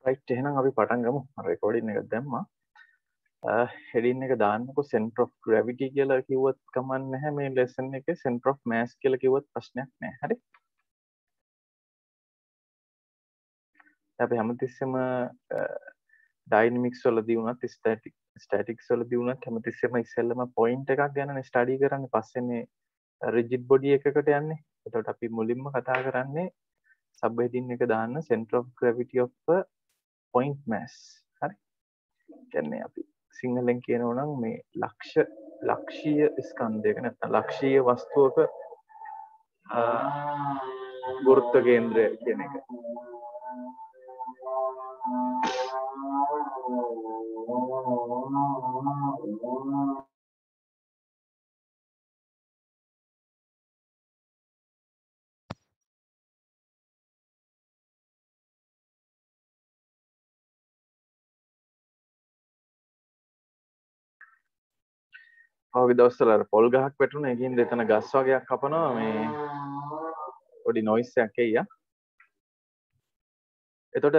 Right එහෙනම් අපි පටන් ගමු. රෙකෝඩින් එක දැම්මා. හෙඩින් එක දාන්නකො center of gravity කියලා කිව්වත් කමක් නැහැ මේ lesson එකේ center of mass කියලා කිව්වත් ප්‍රශ්නයක් නැහැ. හරි? අපි හැමතිස්සෙම dynamics වලදී වුණත් statics වලදී වුණත් හැමතිස්සෙම ඉස්සෙල්ලම point එකක් ගැනනේ study කරන්නේ. පස්සේනේ rigid body එකකට යන්නේ. එතකොට අපි මුලින්ම කතා කරන්නේ sub heading එක දාන්න center of gravity of a point mass. හරි? කියන්නේ අපි සිංහලෙන් කියනවා නම් මේ ලක්ෂීය ස්කන්ධයක නැත්නම් ලක්ෂීය වස්තුවක ගුරුත්ව කේන්ද්‍රය කියන එක. පහුගිය දවස්වල අර පොල් ගහක් වැටුණා. ඒකින්ද එතන ගස් වගේක් කපනවා මේ පොඩි නොයිස් එකක් එయ్యා. එතකොට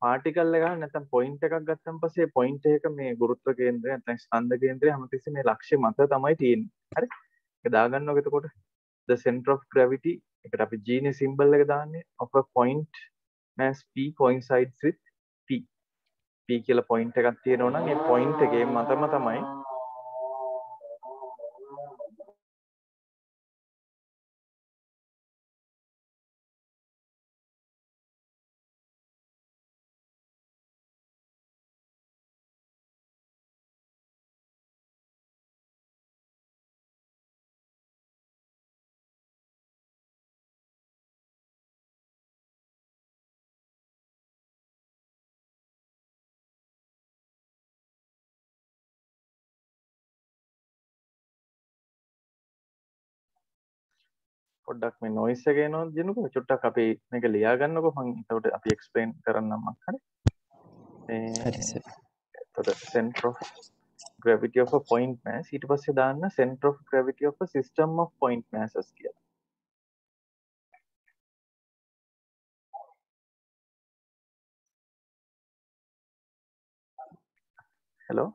පාටිකල් එකක් නැත්නම් පොයින්ට් එකක් ගත්තන් පස්සේ පොයින්ට් එක මේ ගුරුත්ව කේන්ද්‍රය නැත්නම් ස්කන්ධ කේන්ද්‍රය හැමතිස්සෙම මේ ලක්ෂ්‍ය මත තමයි තියෙන්නේ. හරි? ඒක දාගන්නකො එතකොට the center of gravity එකට අපි G නේ symbol එක දාන්නේ of a point mass P coincides with P. P කියලා පොයින්ට් එකක් තියෙනවා නම් ඒ පොයින්ට් එකේ මතම තමයි පොඩ්ඩක් මේ noise එක එනවා දිනුකෝ චුට්ටක් අපි මේක ලියා ගන්නකො මම එතකොට අපි explain කරන්නම් හරි හරි සර්. එතකොට center of gravity of a point mass ඊට පස්සේ දාන්න center of gravity of a system of point masses කියලා. hello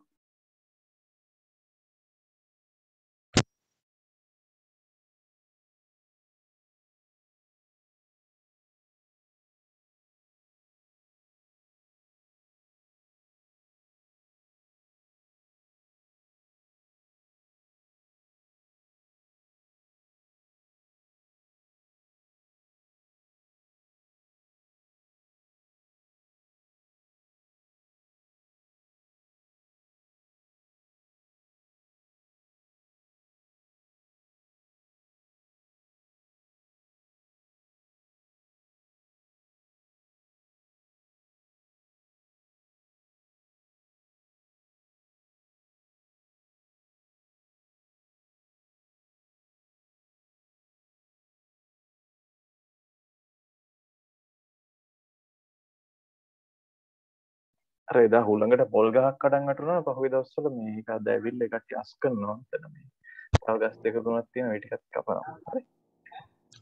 අර එදා හුළඟට පොල් ගහක් කඩන් වැටුණා පහුගිය දවස්වල මේක අද ඇවිල්ලා ඒකට අස් කරනවා එතන මේ තව ගස් දෙක තුනක් තියෙනවා ඒ ටිකත් කපනවා හරි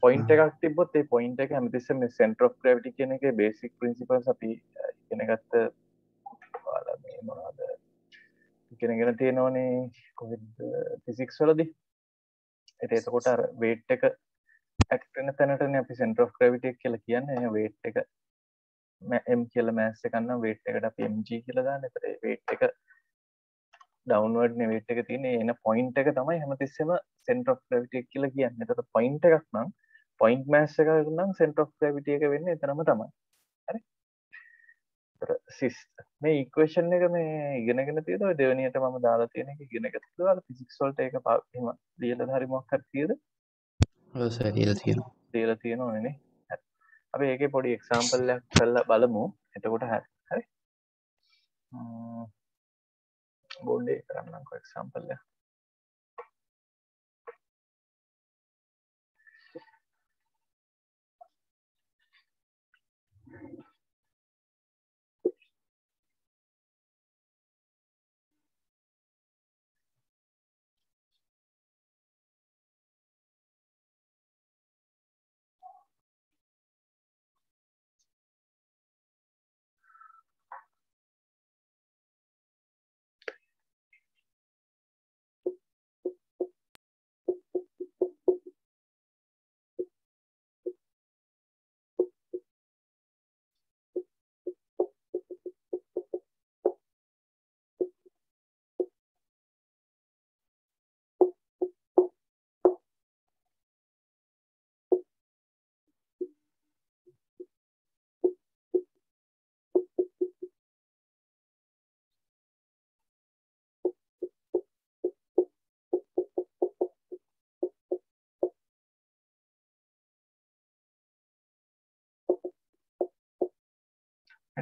පොයින්ට් එකක් තිබ්බොත් ඒ පොයින්ට් එක හැමතිස්සෙම මේ center of gravity කියන එකේ basic principles අපි ඉගෙන ගත්ත ඔයාලා මේ මොනවද ඉගෙනගෙන තියෙනවනේ කොහෙද ෆිසික්ස් වලදී එතකොට අර weight එක act වෙන තැනටනේ අපි center of gravity කියලා කියන්නේ weight එක m කියලා mass එකක් නම් weight එකට අපි mg කියලා දාන්න. ඒතර ඒ weight එක downward නේ weight එක තියෙන්නේ. එන point එක තමයි හැමතිස්සෙම center of gravity කියලා කියන්නේ. ඒතර point එකක් නම් point mass එකක් නම් center of gravity එක වෙන්නේ එතනම තමයි. හරි? ඒතර මේ equation එක මේ ඉගෙනගෙන තියෙද ඔය දෙවෙනියට මම දාලා තියෙන එක ඉගෙන ගත්තද? අර physics වලට ඒක එහෙම ලියලා හරි මොකක් හරි තියෙද? ඔව් සර් ලියලා තියෙනවා. ලියලා තියෙනවනේ නේ. හරි. අපි ඒකේ පොඩි example එකක් කරලා බලමු. එතකොට හරි. බෝඩ් එක කරන්නම්කෝ එක්සැම්පල් එක.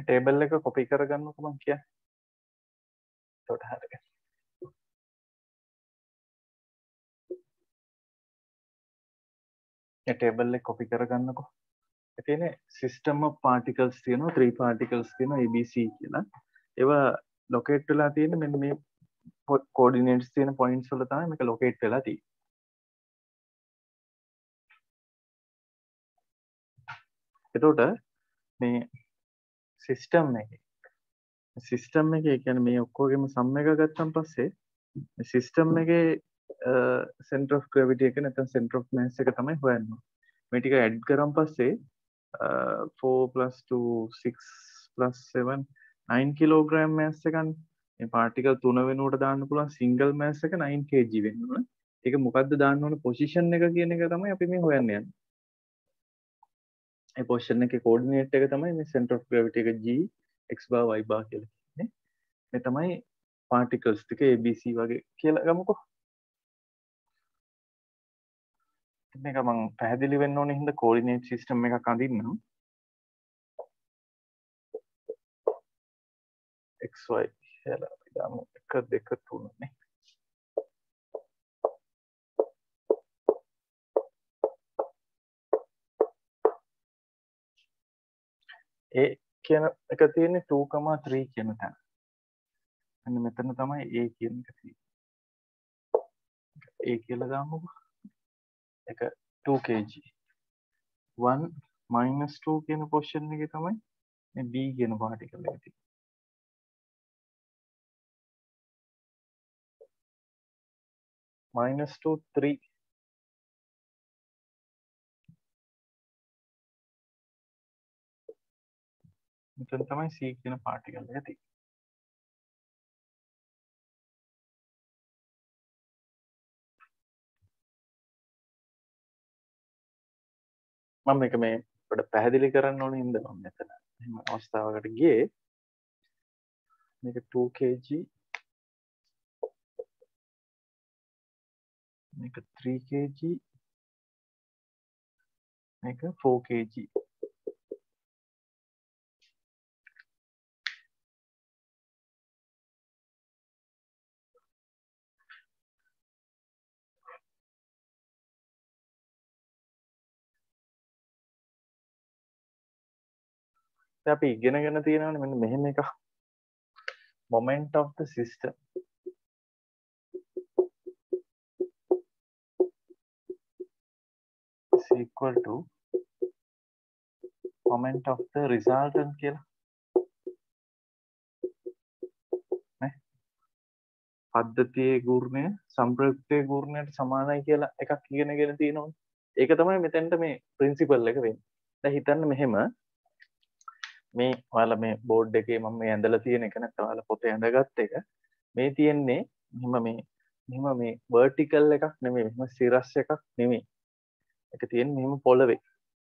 ටේබල් එක කොපි කරගන්නකො මං කියන්නේ. එතකොට හරියට. ඒ ටේබල් එක කොපි කරගන්නකො. ඒ කියන්නේ සිස්ටම් ඔෆ් පාටිකල්ස් තියෙනවා 3 පාටිකල්ස් තියෙනවා ABC කියලා. ඒවා ලොකේට් වෙලා තියෙන්නේ මෙන්න මේ කෝඩිනේට්ස් තියෙන පොයින්ට්ස් වල තමයි මේක ලොකේට් වෙලා තියෙන්නේ. එතකොට මේ සිස්ටම් එකේ කියන්නේ මේ ඔක්කොගෙම සම් එක ගත්තන් පස්සේ සිස්ටම් එකේ සෙන්ටර් ඔෆ් ග්‍රැවිටි එක නැත්නම් සෙන්ටර් ඔෆ් මාස් එක තමයි හොයන්නේ. මේ ටික ඇඩ් කරන් පස්සේ 4 + 2 6 + 7 9 කිලෝග්‍රෑම් මාස් එකන්නේ. මේ පාටිකල් 3 වෙනුවට දාන්න පුළුවන් සිංගල් මාස් එක 9 kg වෙන්න ඕන. ඒක මොකද්ද දාන්න ඕන පොසිෂන් එක කියන එක තමයි අපි මේ හොයන්න යන්නේ. ඒ පොසිෂන් එකේ කෝඩිනේට් එක තමයි මේ සෙන්ටර් ඔෆ් ග්‍රැවිටි එක G x bar y bar කියලා කියන්නේ. මේ තමයි පාටිකල්ස් ටික ABC වගේ කියලා ගමුකෝ. මේක මම පැහැදිලි වෙන්න ඕනේ හින්දා කෝඩිනේට් සිස්ටම් එකක් අඳින්නම්. xy කියලා අපි දාමු 1 2 3 නේ. A කියන එක තියෙන්නේ 2,3 කියන තැන. අන්න මෙතන තමයි A කියන එක තියෙන්නේ. A කියලා දාමුකෝ. ඒක 2 kg. 1 - 2 කියන පොසිෂන් එකේ තමයි මේ B කියන පාටිකල් එක තියෙන්නේ. -2 3 මෙතන තමයි C කියන පාටිකල් එක තියෙන්නේ. මම මේක මේ පොඩ්ඩක් පැහැදිලි කරන්න ඕනේ හින්දා මම මෙතන එහෙම අවස්ථාවකට ගියේ. මේක 2 kg මේක 3 kg මේක 4 kg. අපි ඉගෙනගෙන තියෙනවානේ මෙන්න මෙහෙම එකක්. moment of the system is equal to moment of the resultant කියලා. නේ? පද්ධතියේ ගුර්ණය සම්ප්‍රයුක්තයේ ගුර්ණයට සමානයි කියලා එකක් ඉගෙනගෙන තියෙනවනේ. ඒක තමයි මෙතෙන්ට මේ ප්‍රින්සිපල් එක වෙන්නේ. දැන් හිතන්න මෙහෙම මේ ඔයාලා මේ බෝඩ් එකේ මම මේ ඇඳලා තියෙන එක නැත්නම් ඔයාලා පොතේ ඇඳගත් එක මේ තියෙන්නේ මෙහෙම මේ vertical එකක් නෙමෙයි මෙහෙම සිරස් එකක් නෙමෙයි. ඒක තියෙන්නේ මෙහෙම පොළවේ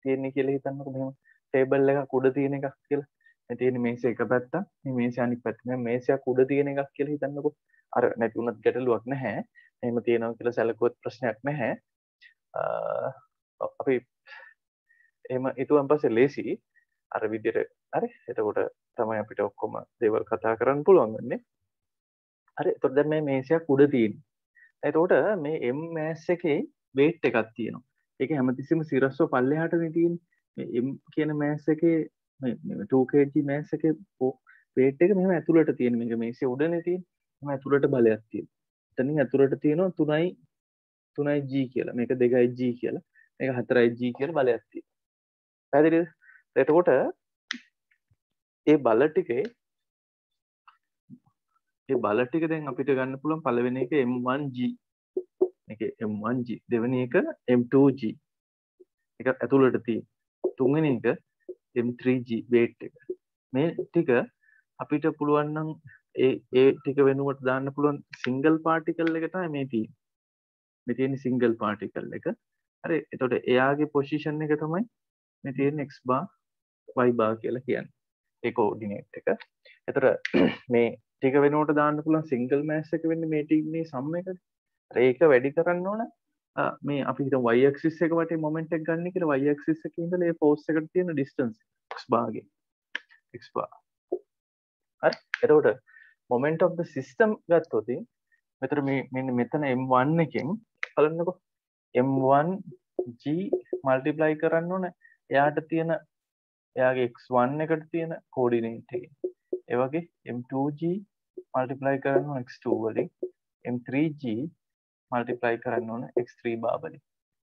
තියෙන්නේ කියලා හිතන්නකෝ මෙහෙම ටේබල් එකක් උඩ තියෙන එකක් කියලා. මේ තියෙන්නේ මේසෙ එක පැත්තක් මේ මේසෙ අනිත් පැත්ත. මේ මේසයක් උඩ තියෙන එකක් කියලා හිතන්නකෝ. අර නැති වුණත් ගැටලුවක් නැහැ. එහෙම තියෙනවා කියලා සැලකුවොත් ප්‍රශ්නයක් නැහැ. අපි එහෙම හිතුවන් පස්සේ ලේසි අර විදිහට හරි. එතකොට තමයි අපිට ඔක්කොම දේවල් කතා කරන්න පුළුවන් වෙන්නේ. හරි. එතකොට දැන් මේ මේසයක් උඩ තියෙන්නේ. එතකොට මේ M mass එකේ weight එකක් තියෙනවා. ඒක හැමතිස්සෙම සිරස්ව පල්ලෙහාටනේ තියෙන්නේ. මේ M කියන mass එකේ මේ 2 kg mass එකේ weight එක මෙහෙම ඇතුළට තියෙන මේක මේසේ උඩනේ තියෙන්නේ. මෙහෙම ඇතුළට බලයක් තියෙනවා. එතනින් ඇතුළට තියෙනවා 3G කියලා. මේක 2G කියලා. මේක 4G කියලා බලයක් තියෙනවා. පැහැදිලිද? එතකොට ඒ බල ටික දැන් අපිට ගන්න පුළුවන් පළවෙනි එක M1G. මේක M1G. දෙවෙනි එක M2G. ඒක ඇතුළට තියෙන. තුන්වෙනි එක M3G weight එක. මේ ටික අපිට පුළුවන් නම් ඒ ටික වෙනුවට දාන්න පුළුවන් සිංගල් පාටිකල් එක තමයි මේ තියෙන්නේ. මේ තියෙන සිංගල් පාටිකල් එක. හරි. එතකොට එයාගේ පොසිෂන් එක තමයි මේ තියෙන x bar y bar කියලා කියන්නේ. ඒ කෝඩිනේට් එක. එතකොට මේ ටික වෙනුවට දාන්න පුළුවන් සිංගල් මාස් එක වෙන්නේ මේ ටිකේ සම් එකද. ඒක වැඩි කරන්න ඕන මේ අපි හිතමු y axis එක වටේ මොමන්ට් එක ගන්න කියලා y axis එකේ ඉඳලා ඒ ෆෝර්ස් එකට තියෙන ඩිස්ටන්ස් x bar ගේ. x bar. හරි. එතකොට moment of the system ගත්තොත් මෙතන මෙතන m1 එකෙන් බලන්නකො m1 g multiply කරන්න ඕන එයාට තියෙන එයාගේ x1 එකට තියෙන coordinate එක. ඒ වගේ m2g multiply කරන්න ඕන x2 වලින් m3g multiply කරන්න ඕන x3 bar වලින්.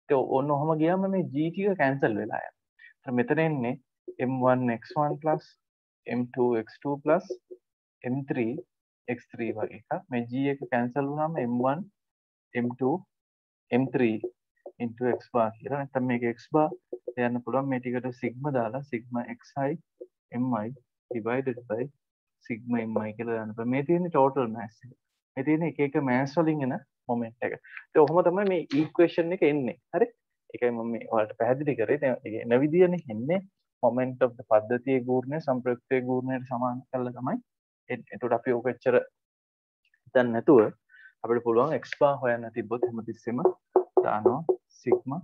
ඒක ඔන්න ඔහම ගියාම මේ g ටික cancel වෙලා යනවා. ඒත් මෙතන එන්නේ m1 x1 plus m2 x2 plus m3 x3 වගේ එකක්. මේ g එක cancel වුණාම m1 m2 m3 into x bar කියලා. නැත්නම් මේක x bar යන්න පුළුවන් මේ ටිකට sigma දාලා sigma xi mi divided by sigma mi කියලා දාන්න පුළුවන්. මේ තියෙන්නේ total mass එක. මේ තියෙන්නේ එක එක mass වලින් එන moment එක. ඒක ඔහොම තමයි මේ equation එක එන්නේ. හරි? ඒකයි මම මේ ඔයාලට පැහැදිලි කරේ. දැන් ඒක එන විදියනේ එන්නේ moment of the පද්ධතියේ ගූර්ණය සම්ප්‍රයුක්තයේ ගූර්ණයට සමාන කරලා තමයි එන්නේ. එතකොට අපි ඕක එච්චර දැන් නැතුව අපිට පුළුවන් x bar හොයන්න තිබ්බොත් හැමතිස්සෙම දානවා sigma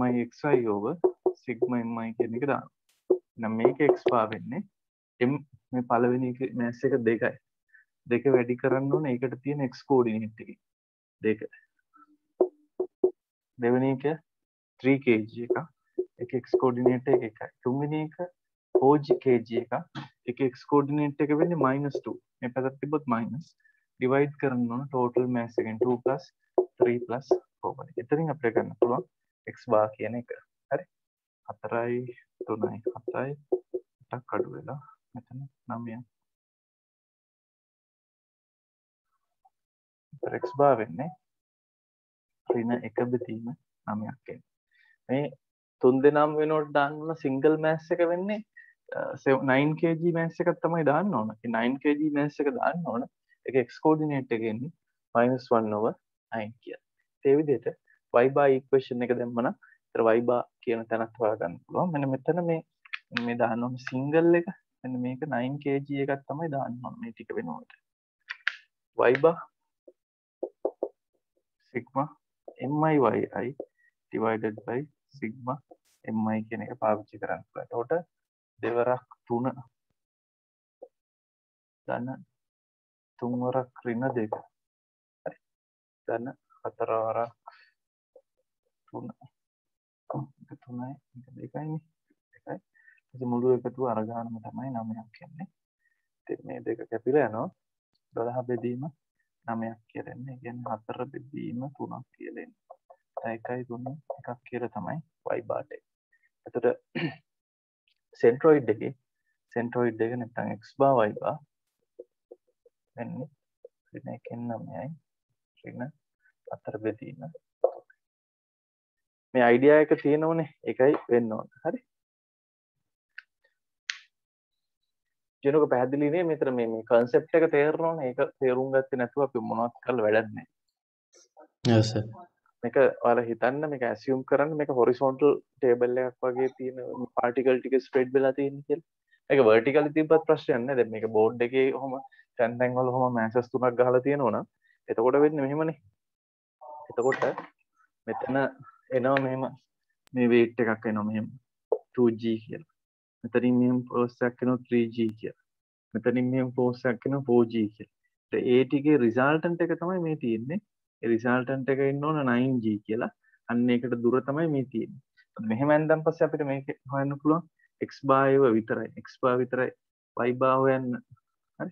mi xi over sigma mi කියන එක දානවා. එහෙනම් මේක x bar වෙන්නේ m මේ පළවෙනි එක mass එක 2යි. 2 වැඩි කරන්න ඕනේ ඒකට තියෙන x coordinate එකේ. 2. දෙවෙනි එක 3 kg එක. එක x coordinate එක 1යි. තුන්වෙනි එක 4 kg එක. එක x coordinate එක වෙන්නේ -2. මේ පැත්තට තිබ්බොත් minus divide කරන්න ඕන total mass එකෙන් 2 plus 3 plus 4 වලින්. එතනින් අපිට ගන්න පුළුවන් x bar කියන එක. හරි? 4යි 3යි 7යි 8ක් අඩු වෙලා මෙතන 9යි. x bar වෙන්නේ ඍණ 1 බෙදීම 9ක් එන්නේ. මේ තුන් දෙනාම වෙනකොට දාන්න ඕන single mass එක වෙන්නේ 9 kg mass එකක් තමයි දාන්න ඕන. ඒ 9 kg mass එක දාන්න ඕන. ඒක x coordinate එක එන්නේ -1 over 9 කියලා. ඒ විදිහට y bar equation එක දැම්මම ඒතර y bar කියන තැනත් හොයාගන්න පුළුවන්. මෙන්න මෙතන මේ දාන්න ඕන single එක මෙන්න මේක 9 kg එකක් තමයි දාන්න ඕන මේ ටික වෙනකොට. y bar sigma mi divided by sigma mi කියන එක පාවිච්චි කරන්න පුළුවන්. එතකොට දෙවරක් 3 ධන 3 වරක් ඍණ 2. හරි. ධන 4 වරක් 3. 3යි 2යිනේ. 2යි. ඉතින් මුළු එකතු අරගානම තමයි 9ක් එන්නේ. ඉතින් මේ දෙක කැපිලා යනවා. 12 බෙදීම 9ක් කියලා එන්නේ. ඒ කියන්නේ 4 බෙදීම 3ක් කියලා එන්නේ. 1යි 3 එකක් කියලා තමයි y bar එක. එතකොට centroid එක නැත්නම් x bar y bar වෙන්නේ ඍණ 1 9යි ඍණ 4 බෙදීම. මේ අයිඩියා එක තියෙනවනේ ඒකයි වෙන්න ඕන. හරි. ජනක පැහැදිලි නේ මෙතන මේ concept එක තේරෙනවනේ. ඒක තේරුම් ගත්තේ නැතුව අපි මොනවත් කරලා වැඩක් නැහැ. Yes sir. මේක ඔයාලා හිතන්න මේක assume කරන්න මේක horizontal table එකක් වගේ තියෙන particle ටික spread වෙලා තියෙන කියලා. මේක vertically තිබ්බත් ප්‍රශ්නයක් නැහැ. දැන් මේක board එකේ ඔහම තැන් වල ඔහම masses තුනක් ගහලා තියෙනවා නම් එතකොට වෙන්නේ මෙහෙමනේ. එතකොට මෙතන එනවා මෙහෙම මේ weight එකක් එනවා මෙහෙම 2g කියලා. මෙතනින් මෙහෙම force එකක් එනවා 3g කියලා. මෙතනින් මෙහෙම force එකක් එනවා 4g කියලා. ඒ ටිකේ resultant එක තමයි මේ තියෙන්නේ. ඒ resultant එක ඉන්න ඕන 9g කියලා. අන්න ඒකට දුර තමයි මේ තියෙන්නේ. මෙහෙම ඇඳන් පස්සේ අපිට මේක හොයන්න පුළුවන් x bar ඒව විතරයි. x bar විතරයි y bar හොයන්න. හරි.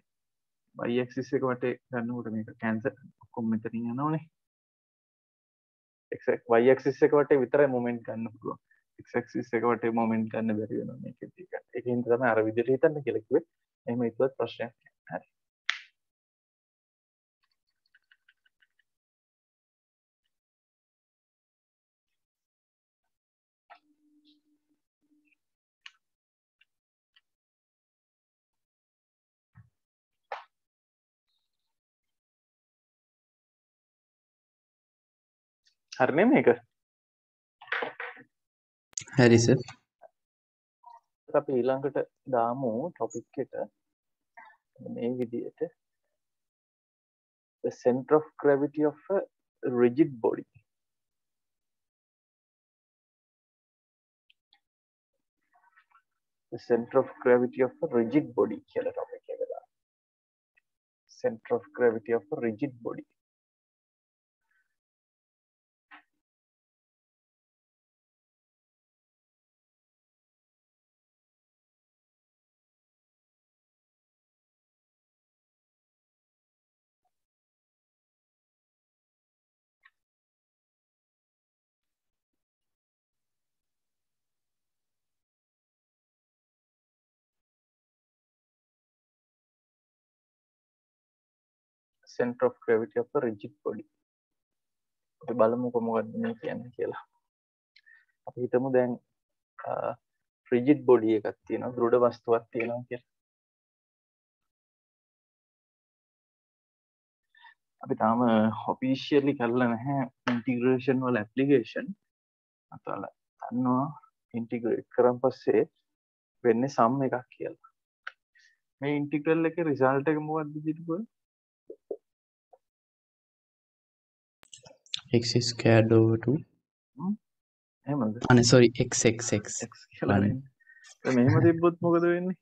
y axis එක වටේ ගන්නකොට මේක cancel ඔක්කොම මෙතනින් යනවනේ. y axis එක වටේ විතරයි moment ගන්න පුළුවන්. x axis එක වටේ moment ගන්න බැරි වෙනවා මේකෙදි. ඒකෙන් තමයි අර විදිහට හිතන්න කියලා කිව්වේ. එහෙම හිතුවත් ප්‍රශ්නයක් නැහැ. හරි. හරිනේ මේක. හරි සර්. අපි ඊළඟට දාමු topic එක මේ විදිහට the center of gravity of a rigid body. the center of gravity of a rigid body කියලා topic එක දාන්න. Center of gravity of a rigid body. Center of gravity of a rigid body. අපි බලමුකෝ මොකක්ද මේ කියන්නේ කියලා. අපි හිතමු දැන් rigid body එකක් තියෙනවා, දෘඪ වස්තුවක් තියෙනවා කියලා. අපි තාම officially කරලා නැහැ integration වල application. අතල දන්නවා integrate කරන් පස්සේ වෙන්නේ sum එකක් කියලා. මේ integral එකේ result එක මොකක්ද දීපුවා? x squared over 2 එහෙමද? අනේ sorry x කියලා නේ. දැන් මෙහෙම තිබ්බොත් මොකද වෙන්නේ?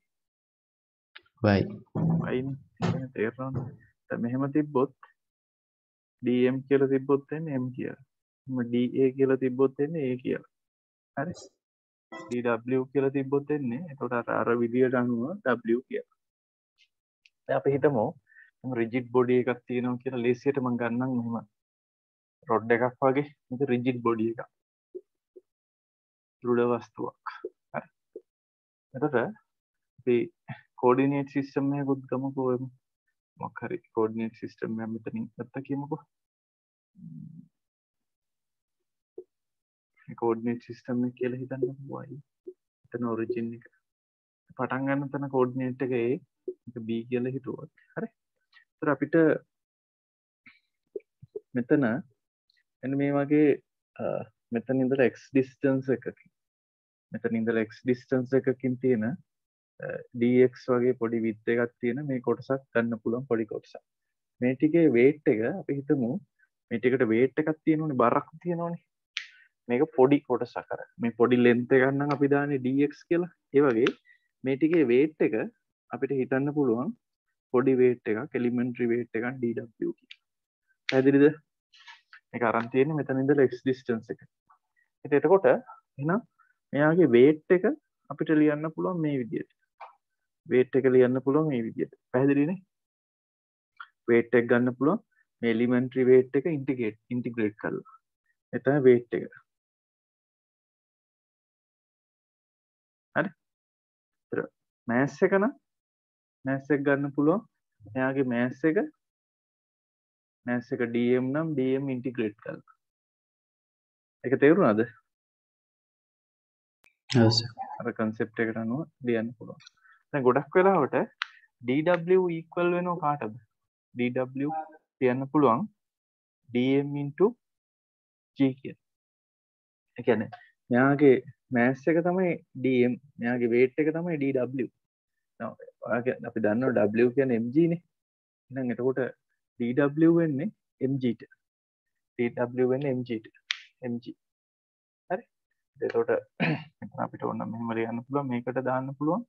y නේ. තේරෙනවද? දැන් මෙහෙම තිබ්බොත් dm කියලා තිබ්බොත් වෙන්නේ m කියලා. da කියලා තිබ්බොත් වෙන්නේ a කියලා. හරි? dw කියලා තිබ්බොත් වෙන්නේ එතකොට අර විදියට අනුව w කියලා. දැන් අපි හිතමු rigid body එකක් තියෙනවා කියලා ලේසියට මම ගන්නම් මෙහෙම. රොඩ් එකක් වගේ මේක rigid body එකක්. දෘಢ වස්තුවක්. හරි. එතකොට අපි coordinate system එකකුත් ගමුකෝ. මොකක් හරි coordinate system එකක් මෙතනින් ගත්තා කියමුකෝ. මේ coordinate system එක කියලා හිතන්නකෝ y. එතන origin එක. පටන් ගන්න තැන coordinate එක a, ඒක b කියලා හිතුවොත්. හරි. ඒතර අපිට මෙතන එන්න මේ වගේ මෙතන ඉඳලා x distance එකකින් මෙතන ඉඳලා x distance එකකින් තියෙන dx වගේ පොඩි width එකක් තියෙන මේ කොටසක් ගන්න පුළුවන් පොඩි කොටසක්. මේ ටිකේ weight එක අපි හිතමු මේ ටිකට weight එකක් තියෙනවනේ, බරක් තියෙනවනේ. මේක පොඩි කොටසක් අර මේ පොඩි length එකක් නම් අපි දාන්නේ dx කියලා. ඒ වගේ මේ ටිකේ weight එක අපිට හිතන්න පුළුවන් පොඩි weight එකක්, elementary weight එකක් dw කියලා. පැහැදිලිද? මේක අරන් තියෙන්නේ මෙතන ඉඳලා x distance එක. ඉතින් එතකොට එහෙනම් මෙයාගේ weight එක අපිට ලියන්න පුළුවන් මේ විදිහට. weight එක ලියන්න පුළුවන් මේ විදිහට. පැහැදිලිනේ? weight එක ගන්න පුළුවන් මේ elementary weight එක integrate කරලා. එතන weight එක. හරි? ඒතර mass එක නම් mass එක ගන්න පුළුවන් එයාගේ mass එක dm නම් dm integrate කරලා. ඒක තේරුණාද? ඔව් සර්. අර concept එකට අනුව ලියන්න පුළුවන්. දැන් ගොඩක් වෙලාවට dw equal වෙනව කාටද? dw කියන්න පුළුවන් dm into g කියලා. ඒ කියන්නේ මෙයාගේ mass එක තමයි dm, මෙයාගේ weight එක තමයි dw. ඔයාගේ අපි දන්නවා w කියන්නේ mg නේ. එහෙනම් එතකොට dw වෙන්නේ mg ට. dw වෙන්නේ mg ට. mg. හරි? එතකොට මෙතන අපිට ඕන මෙහෙම ලියන්න පුළුවන්, මේකට දාන්න පුළුවන්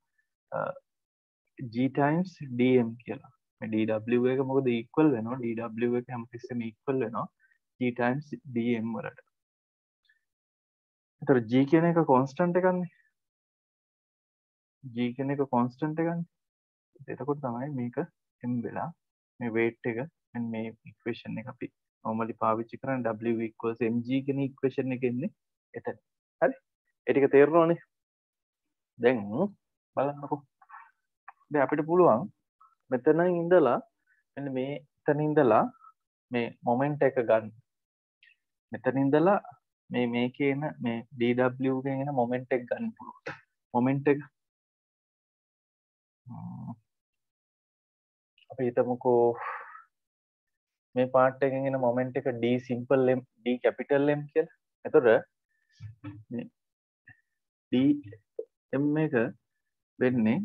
g times dm කියලා. මේ dw එක මොකද equal වෙනවා, dw එක හැමතිස්සෙම equal වෙනවා g times dm වලට. ඒතර g කියන එක constant එකක්නේ. g කියන එක constant එකක්නේ. එතකොට තමයි මේක m වෙලා මේ weight එක මෙන්න මේ equation එක අපි normally පාවිච්චි කරන w equals mg කියන equation එක එන්නේ එතන. හරි? ඒ ටික තේරෙනවනේ. දැන් බලන්නකෝ. දැන් අපිට පුළුවන් මෙතන ඉඳලා මෙන්න මේතන ඉඳලා මේ මොමන්ට් එක ගන්න. මෙතන ඉඳලා මේකේ එන මේ dw එකෙන් එන මොමන්ට් එක ගන්න පුළුවන්. මොමන්ට් එක අපි හිතමුකෝ මේ පාර්ට් එකෙන් එන මොමන්ට් එක d simple m d capital M කියලා. එතකොට මේ dm එක වෙන්නේ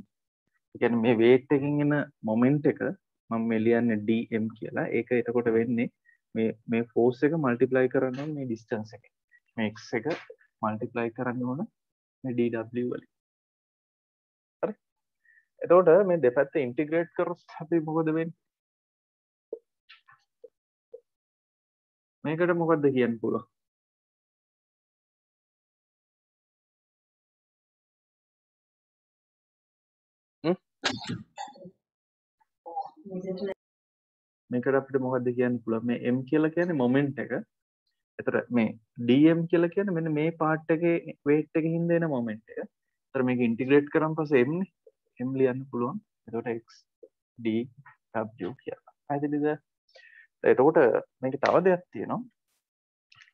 ඒ කියන්නේ මේ weight එකෙන් එන මොමන්ට් එක මම මේ ලියන්නේ dm කියලා. ඒක එතකොට වෙන්නේ මේ force එක multiply කරන්න ඕන මේ distance එකෙන්. මේ x එක multiply කරන්න ඕන මේ dw වලින්. එතකොට මේ දෙපැත්ත ඉන්ටිග්‍රේට් කරොත් අපි මොකද වෙන්නේ? මේකට මොකද්ද කියන්න පුළුවන්? මේකට අපිට මොකද්ද කියන්න පුළුවන්? මේ m කියලා කියන්නේ මොමන්ට් එක. එතකොට මේ dm කියලා කියන්නේ මෙන්න මේ පාර්ට් එකේ weight එකකින් හින්දා එන මොමන්ට් එක. එතකොට මේක ඉන්ටිග්‍රේට් කරාන් පස්සේ m නේ. m ලියන්න පුළුවන්. එතකොට x d w කියලා. හරිද? එතකොට මේක තව දෙයක් තියෙනවා.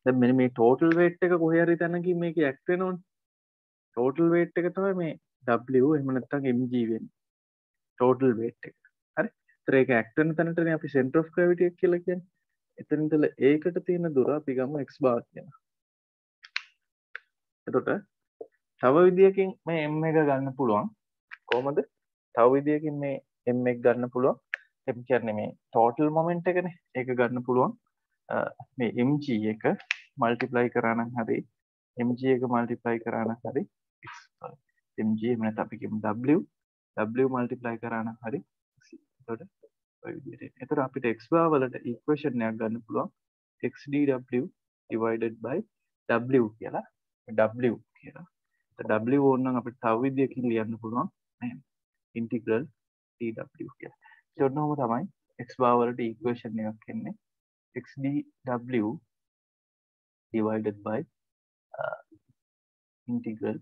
දැන් මෙන්න මේ total weight එක කොහේ හරි තැනකින් මේක ඇක්ට් වෙනවනේ. total weight එක තමයි මේ w එහෙම නැත්නම් mg වෙන්නේ. total weight එක. හරි? ඒතර ඒක ඇක්ට් වෙන තැනටනේ අපි center of gravity එක කියලා කියන්නේ. එතන ඉඳලා ඒකට තියෙන දුර අපි ගමු x bar කියලා. එතකොට තව විදියකින් මේ m එක ගන්න පුළුවන්. කොහොමද? තව විදියකින් මේ m එක ගන්න පුළුවන්. m කියන්නේ මේ total moment එකනේ. ඒක ගන්න පුළුවන්. මේ mg එක multiply කරා නම් හරි mg එක multiply කරා නම් හරි mg එහෙම නැත්නම් අපි කියමු w multiply කරා නම් හරි එතකොට ඔය විදිහට. එතකොට අපිට x bar වලට equation එකක් ගන්න පුළුවන් xdw divided by w කියලා. w කියලා. w ඕන නම් අපිට තව විදියකින් ලියන්න පුළුවන් මෙහෙම integral dw කියලා. ඒ ඔන්නෝම තමයි x bar වලට equation එකක් එන්නේ xdw divided by integral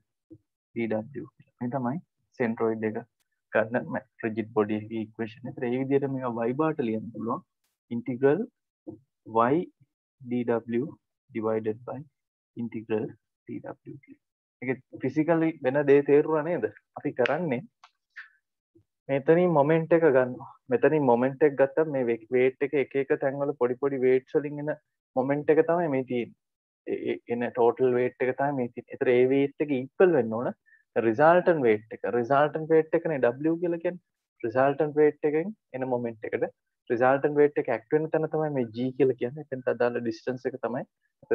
dw. මේ තමයි centroid එක ගන්න rigid body එකේ equation එක. ඒ විදිහට මේක y bar ට ලියන්න පුළුවන් integral y dw divided by integral dw කියලා. ඒක physically වෙන දේ තේරුණා නේද? අපි කරන්නේ මෙතනින් මොමන්ට් එක ගන්නවා. මෙතනින් මොමන්ට් එක ගත්තම මේ weight එක එක තැන්වල පොඩි පොඩි weights වලින් එන මොමන්ට් එක තමයි මේ තියෙන්නේ. එන total weight එක තමයි මේ තියෙන්නේ. ඒතර ඒ weight එක equal වෙන්න ඕන resultant weight එක. resultant weight එකනේ w කියලා කියන්නේ. resultant weight එකෙන් එන මොමන්ට් එකට resultant weight එක act වෙන තැන තමයි මේ g කියලා කියන්නේ. එතනට අදාළ distance එක තමයි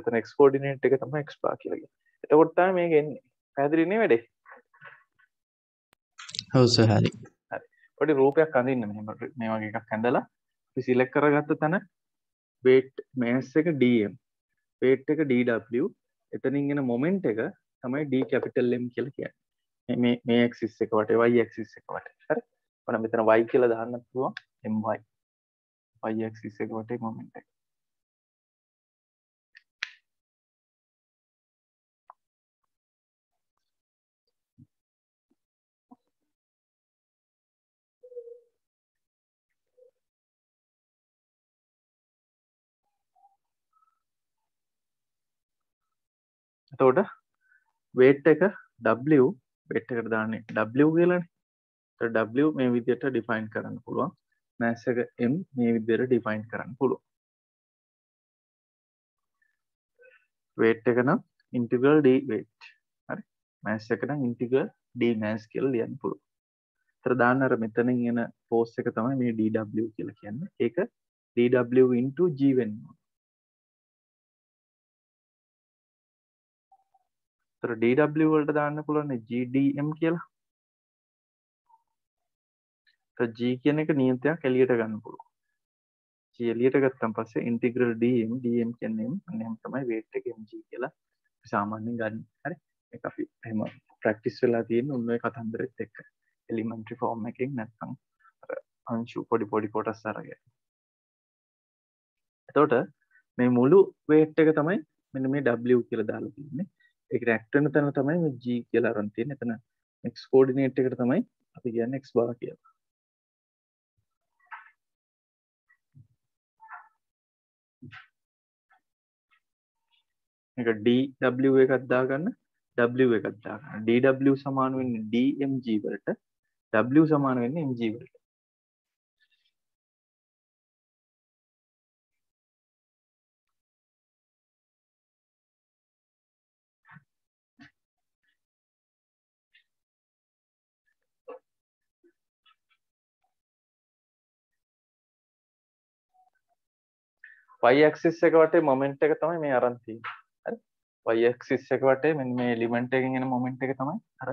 එතන x coordinate එක තමයි x bar කියලා කියන්නේ. එතකොට තමයි මේක එන්නේ. පැහැදිලි නේ වැඩේ? ඔව් සර් හරි. හරි. පොඩි රූපයක් අඳින්න මෙහෙම මේ වගේ එකක් ඇඳලා අපි සිලෙක්ට් කරගත්ත තැන weight mass එක dm weight එක dw එතනින් එන moment එක තමයි d capital M කියලා කියන්නේ. මේ axis එක වටේ y axis එක වටේ. හරි. ඔන්න මෙතන y කියලා දාන්නත් පුළුවන් my y axis එක වටේ moment එක. එතකොට weight එක w weight එකට දාන්නේ w කියලානේ. ඒතර w මේ විදිහට define කරන්න පුළුවන්. mass එක m මේ විදිහට define කරන්න පුළුවන්. weight එක නම් integral d weight. හරි. mass එක නම් integral d mass කියලා ලියන්න පුළුවන්. ඒතර දාන්න අර මෙතනින් එන force එක තමයි මේ dw කියලා කියන්නේ. ඒක dw into g වෙන්න ඕන. ඒතර dw වලට දාන්න පුළුවන් gdm කියලා. ඒතර g කියන එක නියතයක් එළියට ගන්න පුළුවන්. g එළියට ගත්තන් පස්සේ integral dm කියන්නේ අන්න එහෙම තමයි weight එක mg කියලා සාමාන්‍යයෙන් ගන්න. හරි. ඒක අපි එහෙම ප්‍රැක්ටිස් වෙලා තියෙන උන් ඔය කතන්දරෙත් එක්ක. elementary form එකකින් නැත්නම් අර අංශු පොඩි පොඩි කොටස් අරගෙන. එතකොට මේ මුළු weight එක තමයි මෙන්න මේ w කියලා දාලා තියෙන්නේ. ඒකට act වෙන තැන තමයි මේ g කියලා අරන් තියෙන්නේ. එතන x coordinate එකට තමයි අපි කියන්නේ x bar කියලා. මේක dw එකක් දාගන්න w එකක් දාගන්න. dw සමාන වෙන්නේ dmg වලට w සමාන වෙන්නේ mg වලට. y axis එක වටේ moment එක තමයි මේ අරන් තියෙන්නේ. හරි. y axis එක වටේ මෙන්න මේ element එකකින් එන moment එක තමයි අර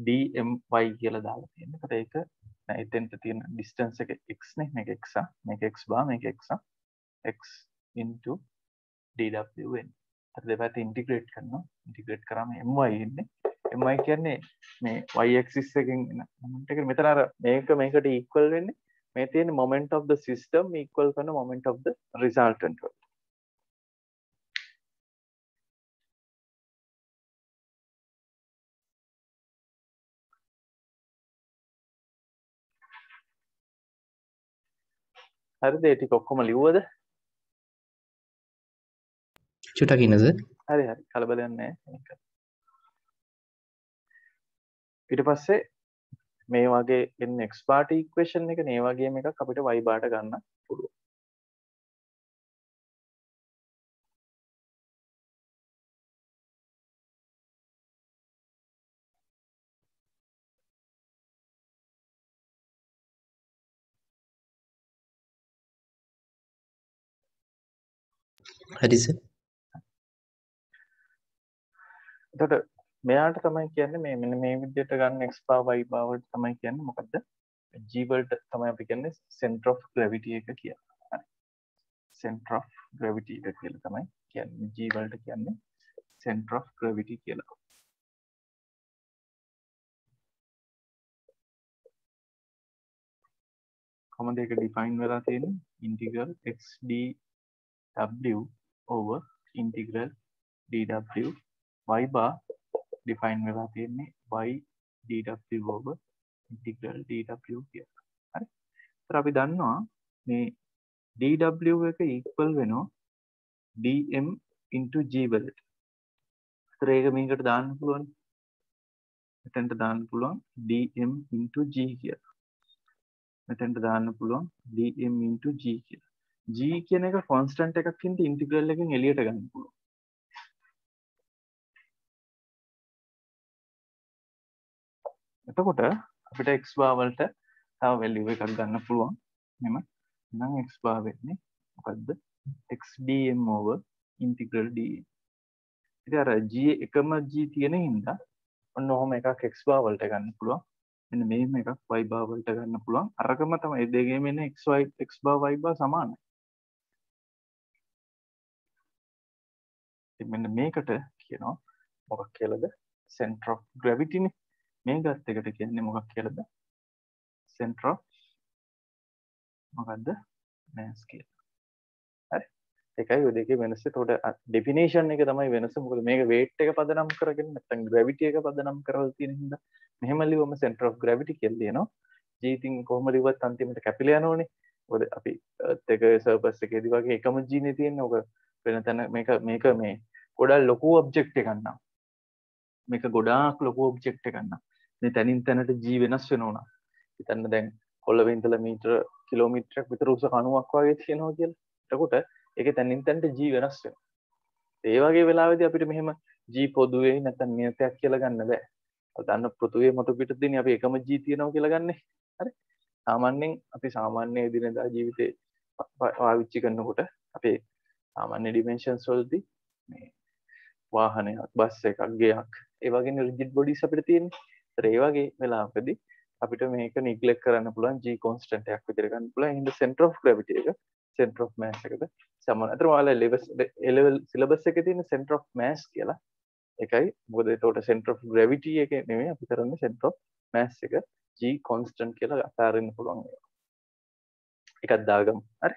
dmy කියලා දාලා තියෙනවා. ඒකට ඒක එතෙන්ට තියෙන distance එක x නේ, මේක x මේක x bar මේක x into dwn. අර දෙපැත්ත ඉන්ටිග්‍රේට් කරනවා. ඉන්ටිග්‍රේට් කරාම my එන්නේ. my කියන්නේ මේ y axis එකෙන් එන මොමන්ට් එක. මෙතන අර මේකට equal වෙන්නේ මේ තියෙන moment of the system equal කරන moment of the resultant වලට. හරිද? ඒ ටික ඔක්කොම ලිව්වද? චුට්ටක් ඉන්නද? හරි හරි. කලබලයක් නැහැ. මේක. ඊට පස්සේ මේ වගේ එන්න x bar equation එක මේ වගේම එකක් අපිට y bar ගන්න පුළුවන්. හරි සර්. එතකොට මෙයාට තමයි කියන්නේ මේ මෙන්න මේ විදිහට ගන්න x bar y bar වලට තමයි කියන්නේ මොකද්ද? g වලට තමයි අපි කියන්නේ center of gravity එක කියලා. හරි. center of gravity එක කියලා තමයි කියන්නේ. g වලට කියන්නේ center of gravity කියලා. කොහොමද ඒක define වෙලා තියෙන්නේ? integral x dw over integral dw y bar define වෙලා තියෙන්නේ y dw over integral dw කියලා. හරි. ඒතර අපි දන්නවා මේ dw එක equal වෙනවා dm into g වලට. ඒතර ඒක මේකට දාන්න පුළුවන්. මෙතෙන්ට දාන්න පුළුවන් dm into g කියලා. මෙතෙන්ට දාන්න පුළුවන් dm into g කියලා. g කියන එක constant එකක් හින්දා integral එකෙන් එළියට ගන්න පුළුවන්. එතකොට අපිට x bar වලට තව value එකක් ගන්න පුළුවන්. මෙම නම් x bar වෙන්නේ මොකද්ද? x dm over integral dm. ඉතින් අර g එකම g තියෙන හින්දා ඔන්න ඔහොම එකක් x bar වලට ගන්න පුළුවන්. මෙන්න මෙහෙම එකක් y bar වලට ගන්න පුළුවන්. අරකම තමයි මේ දෙකේම එන්නේ x bar y bar සමානයි. ඉතින් මෙන්න මේකට කියනවා මොකක් කියලාද? center of gravity නේ. මේකත් එකට කියන්නේ මොකක් කියලාද? center of මොකද්ද? mass කියලා. හරි. ඒකයි ඔය දෙකේ වෙනස. ඒතකොට definition එක තමයි වෙනස. මොකද මේක weight එක පදනම් කරගෙන නැත්නම් gravity එක පදනම් කරලා තියෙන හින්දා මෙහෙම ලියවම center of gravity කියලා ලියනවා. g ඉතින් කොහොම ලිව්වත් අන්තිමට කැපිලා යනෝනේ. මොකද අපි earth එක surface එකේදී වගේ එකම g නේ තියෙන්නේ. ඔක වෙන තැන මේක මේ ගොඩාක් ලොකු object එකක් නම් මේක ගොඩාක් ලොකු object එකක් නම් මේ තැනින් තැනට g වෙනස් වෙනවා. හිතන්න දැන් කොළඹ ඉඳලා කිලෝමීටරයක් විතර උස කණුවක් වගේ තියෙනවා කියලා. එතකොට ඒකේ තැනින් තැනට g වෙනස් වෙනවා. ඒ වගේ වෙලාවෙදී අපිට මෙහෙම g පොදුවේ නැත්නම් නියතයක් කියලා ගන්න බෑ. දන්න පෘථුවිය මත පිටදී අපි එකම g තියෙනවා කියලා ගන්නෙ. හරි. සාමාන්‍යයෙන් අපි සාමාන්‍ය එදිනෙදා ජීවිතේ පාවිච්චි කරනකොට අපේ සාමාන්‍ය ඩිමෙන්ෂන්ස් වලදී මේ වාහනයක්, බස් එකක්, ගෙයක් ඒ වගේ රිජිඩ් බොඩිස් අපිට තියෙන්නේ. ඒතර ඒ වගේ වෙලාවකදී අපිට මේක නිග්ලෙක්ට් කරන්න පුළුවන් g කොන්ස්ටන්ට් එකක් විදිහට ගන්න පුළුවන්. ඉතින් center of gravity එක center of mass එකට සමාන. අතන ඔයාලා level syllabus එකේ තියෙන center of mass කියලා එකයි. මොකද ඒකට center of gravity එක නෙමෙයි අපි කරන්නේ center of mass එක g constant කියලා අතාරින්න පුළුවන් ඒවා. එකක් දාගමු. හරි.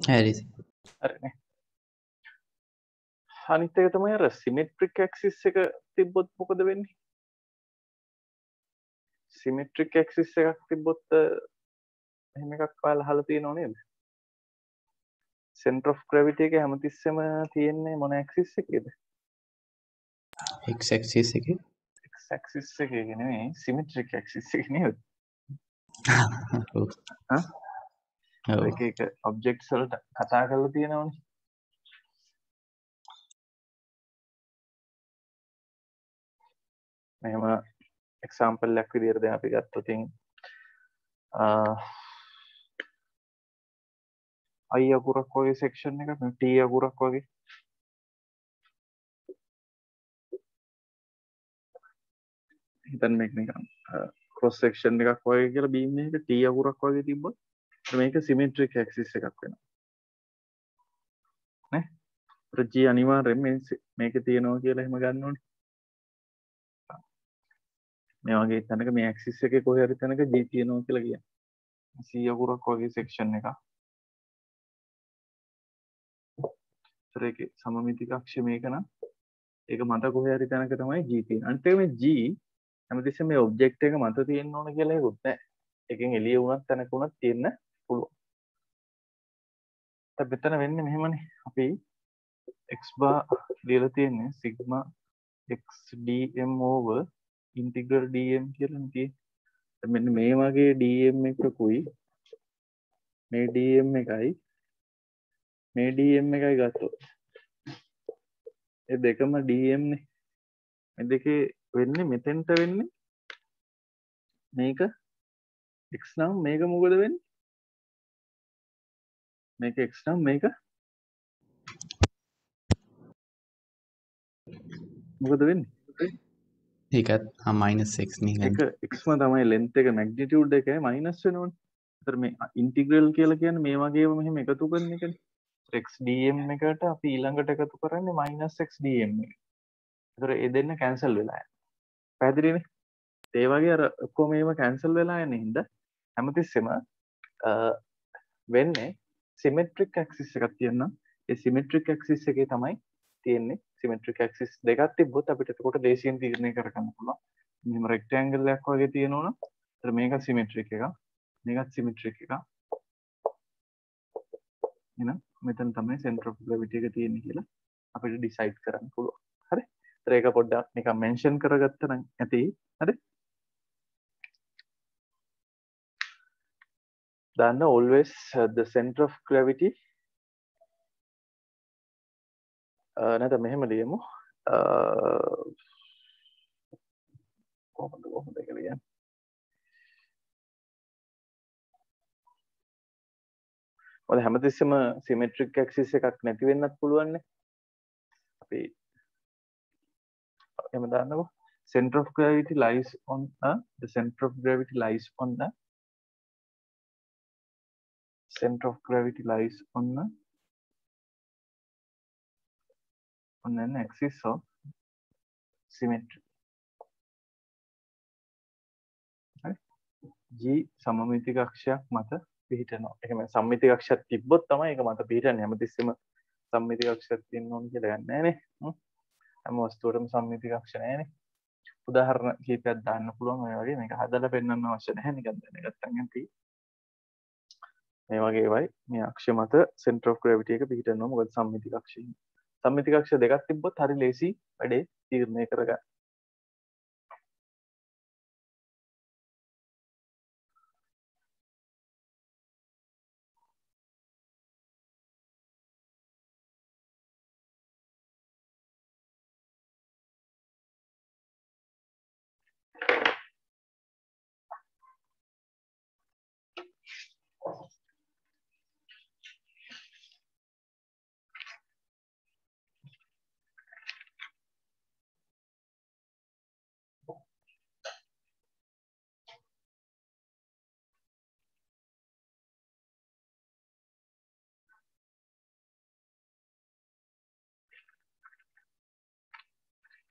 හරි. හරිනේ. අනිත් එක තමයි අර symmetric axis එක තිබ්බොත් මොකද වෙන්නේ? symmetric axis එකක් තිබ්බොත් එහෙම එකක් ඔයාලා අහලා තියෙනව නේද? center of gravity එක හැමතිස්සෙම තියෙන්නේ මොන axis එකේද? x axis එකේ. x axis එකේ නෙමෙයි symmetric axis එකේ නේද? ඔව්. හා? ඔව්. එක objects වලට කතා කරලා තියෙනවනේ. මෙහෙම example එකක් විදිහට දැන් අපි ගත්තොත් I අකුරක් වගේ section එකක් T අකුරක් වගේ හිතන්න මේක නිකන් cross section එකක් වගේ කියලා beam එකක T අකුරක් වගේ තිබ්බොත් මේක symmetric axis එකක් වෙනවා නේ? G අනිවාර්යෙන් මේකේ තියෙනවා කියලා එහෙම ගන්න ඕනේ. මේ වගේ තැනක මේ ඇක්සිස් එකේ කොහේ හරි තැනක G තියෙනවා කියලා කියන්නේ. C අකුරක් වගේ සෙක්ෂන් එකක්. ඒකේ සමමිතික අක්ෂය මේක නම් ඒක මත කොහේ හරි තැනක තමයි G තියෙන්නේ. අනිත් එක මේ G හැමතිස්සෙම මේ ඔබ්ජෙක්ට් එක මත තියෙන්න ඕන කියලා ඒකුත් නැහැ. එකෙන් එළිය වුණත් තැනක වුණත් තියෙන්න පුළුවන්. දැන් මෙතන වෙන්නේ මෙහෙමනේ. අපි x bar ලියලා තියෙන්නේ sigma x dm over integral dm කියලා නේ. මෙන්න මේ වගේ dm එකකුයි මේ dm එකයි මේ dm එකයි ගත්තොත් ඒ දෙකම dm නේ. මේ දෙකේ වෙන්නේ මෙතෙන්ට වෙන්නේ මේක x නම් මේක මොකද වෙන්නේ? මේක x නම් මේක මොකද වෙන්නේ? ඒකත් -x නේ ගන්න. ඒක x ම තමයි length එක magnitude එක minus වෙනවනේ. ඒතර මේ integral කියලා කියන්නේ මේ වගේම මෙහෙම එකතු කරන එකනේ. x dm එකට අපි ඊළඟට එකතු කරන්නේ -x dm එක. ඒතර ඒ දෙන්න cancel වෙලා යනවා. පැහැදිලිනේ? ඒ වගේ අර ඔක්කොම මේව cancel වෙලා යන හින්දා හැමතිස්සෙම වෙන්නේ symmetric axis එකක් තියෙනවා. ඒ symmetric axis එකේ තමයි තියෙන්නේ. symmetric axis දෙකක් තිබ්බොත් අපිට එතකොට දේශයෙන් තීරණය කරගන්න පුළුවන්. මෙහෙම rectangle එකක් වගේ තියෙනවා නම් ඒතර මේක symmetric එකක්. මේකත් symmetric එකක්. එහෙනම් මෙතන තමයි center of gravity එක තියෙන්නේ කියලා අපිට decide කරන්න පුළුවන්. හරි? ඒතර ඒක පොඩ්ඩක් නිකන් mention කරගත්තා නම් ඇති. හරි? Then always the center of gravity නැත මෙහෙම ලියමු කොහොමද ඒක ලියන්නේ මොකද හැමතිස්සෙම symmetric axis එකක් නැති වෙන්නත් පුළුවන් නේ අපි එහෙම දාන්නකො center of gravity lies on the center of gravity lies on the center of gravity lies on an axis of symmetry. Right? G සමමිතික අක්ෂයක් මත පිහිටනවා. ඒ කියන්නේ සම්මිතික අක්ෂයක් තිබ්බොත් තමයි ඒක මත පිහිටන්නේ. හැමතිස්සෙම සම්මිතික අක්ෂයක් තියෙන්න ඕන කියලා ගන්න නැහැ නේ. හැම වස්තුවකටම සම්මිතික අක්ෂ නැහැ නේ. උදාහරණ කීපයක් දාන්න පුළුවන් ඔය වගේ මේක හදලා පෙන්වන්න අවශ්‍ය නැහැ නිකන් දැනගත්තන් ඇති. මේ වගේ ඒවායි මේ අක්ෂ මත center of gravity එක පිහිටනවා. මොකද සම්මිතික අක්ෂය. සම්මිතික අක්ෂ දෙකක් තිබ්බොත් හරි ලේසි වැඩේ තීරණය කරගන්න.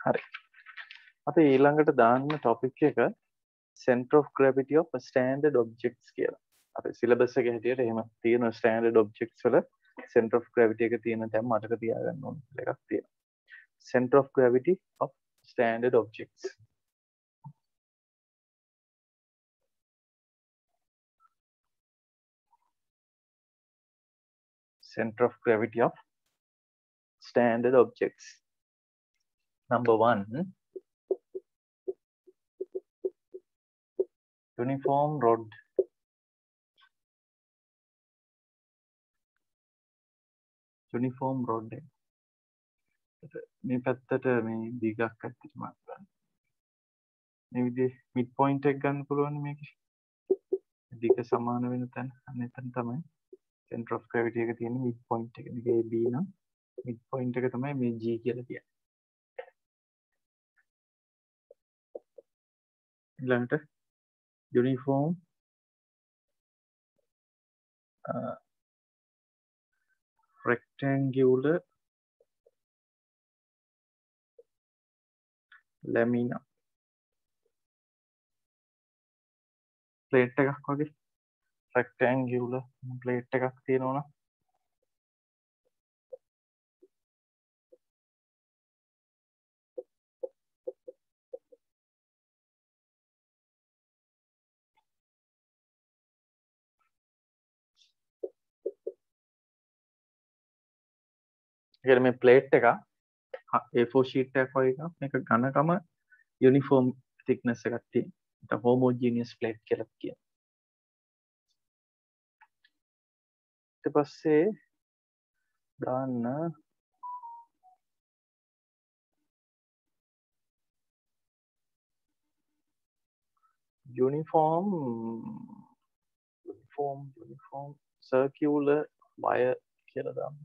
හරි. අපි ඊළඟට දාන්න topic එක center of gravity of standard objects කියලා. අපේ syllabus එකේ හැටියට එහෙම තියෙන standard objects වල center of gravity එක තියෙන තැන් මතක තියාගන්න ඕන කියලා එකක් තියෙනවා. Center of gravity of standard objects. center of gravity of standard objects. Number 1, uniform rod. Uniform rod එක. මේ පැත්තට මේ දිගක් ඇත්තට මම ගන්න. මේ විදිහේ mid point එක ගන්න පුළුවන් මේකේ. දිග සමාන වෙන තැන. අන්න එතන තමයි center of gravity එක තියෙන mid point එක. මේක AB නම් mid point එක තමයි මේ G කියලා කියන්නේ. ඊළඟට uniform rectangular lamina plate එකක් වගේ rectangular plate එකක් තියෙනවා මේ ප්ලේට් එක A4 sheet එකක් වගේ එකක් මේක ඝනකම යුනිෆෝම් thickness එකක් තියෙන. ඒක homogeneous plate කියලා කියනවා. ඊට පස්සේ දාන්න uniform circular wire කියලා දාන්න.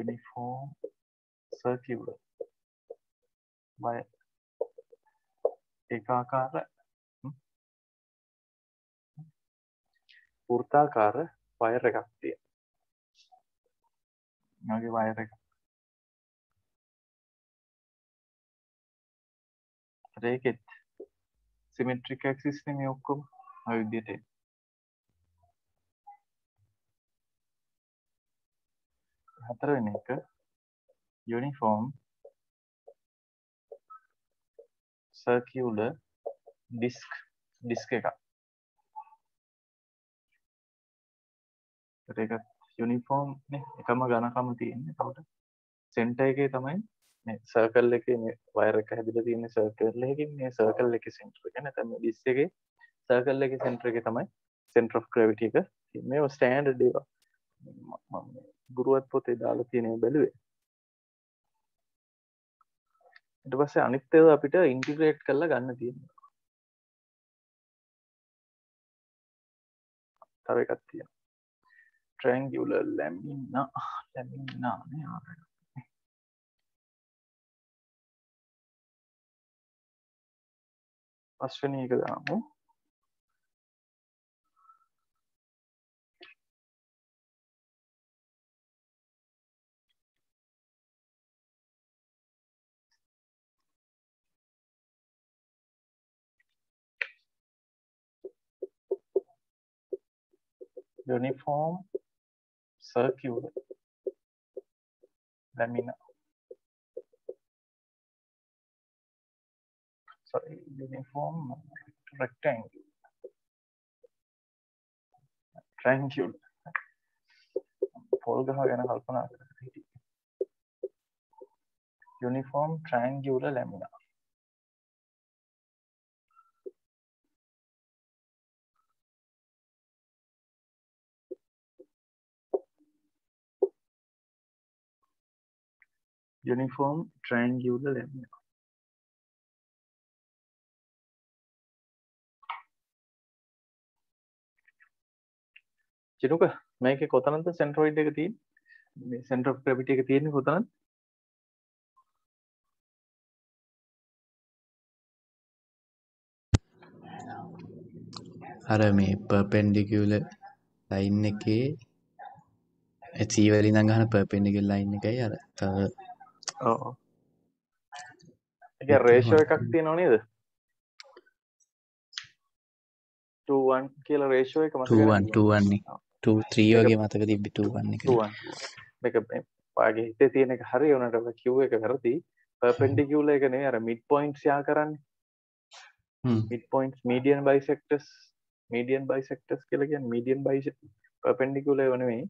uniform circular wire ඒකාකාර වෘත්තාකාර වයර් එකක් තියෙනවා. මගේ වයර් එක. ඒකෙත් symmetric axis නේ ඔක්කොම ඔය විදිහට. හතරවෙනි එක uniform circular disk එකක්. ඒක යුනිෆෝම් නේ එකම ඝනකම තියෙන්නේ. ඒකට සෙන්ටර් එකේ තමයි මේ සර්කල් එකේ මේ වයර් එක හැදිලා තියෙන්නේ සර්කල් එකකින්. මේ සර්කල් එකේ සෙන්ටර් එක නැත්නම් මේ ඩිස්ක් එකේ සර්කල් එකේ සෙන්ටර් එකේ තමයි center of gravity එක තියෙන්නේ. මේව ස්ටෑන්ඩඩ් ඒවා. මම ගුරුවත් පොතේ දාලා තියෙනවා බැලුවේ. ඊට පස්සේ අනිත් ඒවා අපිට ඉන්ටිග්‍රේට් කරලා ගන්න තියෙනවා. තව එකක් තියෙනවා. triangular lamina නේ ආරය. පස්වෙනි එක දාමු. uniform circular lamina. Sorry, uniform rectangle. Triangular. පොල් ගහ ගැන කල්පනා කරලා හිටියේ. uniform triangular lamina. uniform triangular lamina. චිනුක මේකේ කොතනද සෙන්ට්‍රොයිඩ් එක තියෙන්නේ? මේ center of gravity එක තියෙන්නේ කොතනද? අර මේ perpendicular line එකේ C වලින් ඉඳන් ගන්න perpendicular line එකයි අර තව ඔව්. ඒක රේෂියෝ එකක් තියෙනව නේද? 2:1 කියලා රේෂියෝ එක මතකද? 2:1 නේ. 2:3 වගේ මතක තිබ්බි 2:1 එක. 2:1. මේක ඔයාගේ හිතේ තියෙන එක හරිය උනට Q එක වැරදි. perpendicular එක නෙවෙයි අර mid points යා කරන්නේ. mid points median bisectors කියලා කියන්නේ median perpendicular ඒව නෙමෙයි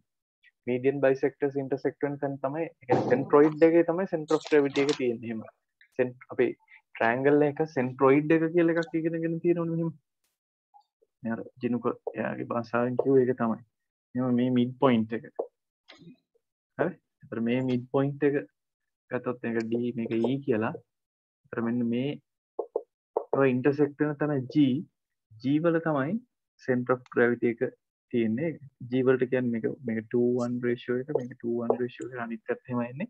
median bisectors intersect වෙන තැන තමයි ඒ කියන්නේ centroid එකේ තමයි center of gravity එක තියෙන්නේ එහෙම අපේ triangle එක centroid එක කියලා එකක් ඉගෙනගෙන තියෙනවනේ මෙහෙම මේ අර ජිනුක එයාගේ භාෂාවෙන් කියුව ඒක තමයි එහෙනම් මේ mid point එක හරි ඒතර මේ mid point එක ගත්තොත් මේක D මේක E කියලා ඒතර මෙන්න මේ ඔය intersect වෙන තැන G වල තමයි center of gravity එක තියෙන්නේ G වලට කියන්නේ මේක 2:1 ratio එක මේක 2:1 ratio එක අනිත් පැත්ත එහෙම එන්නේ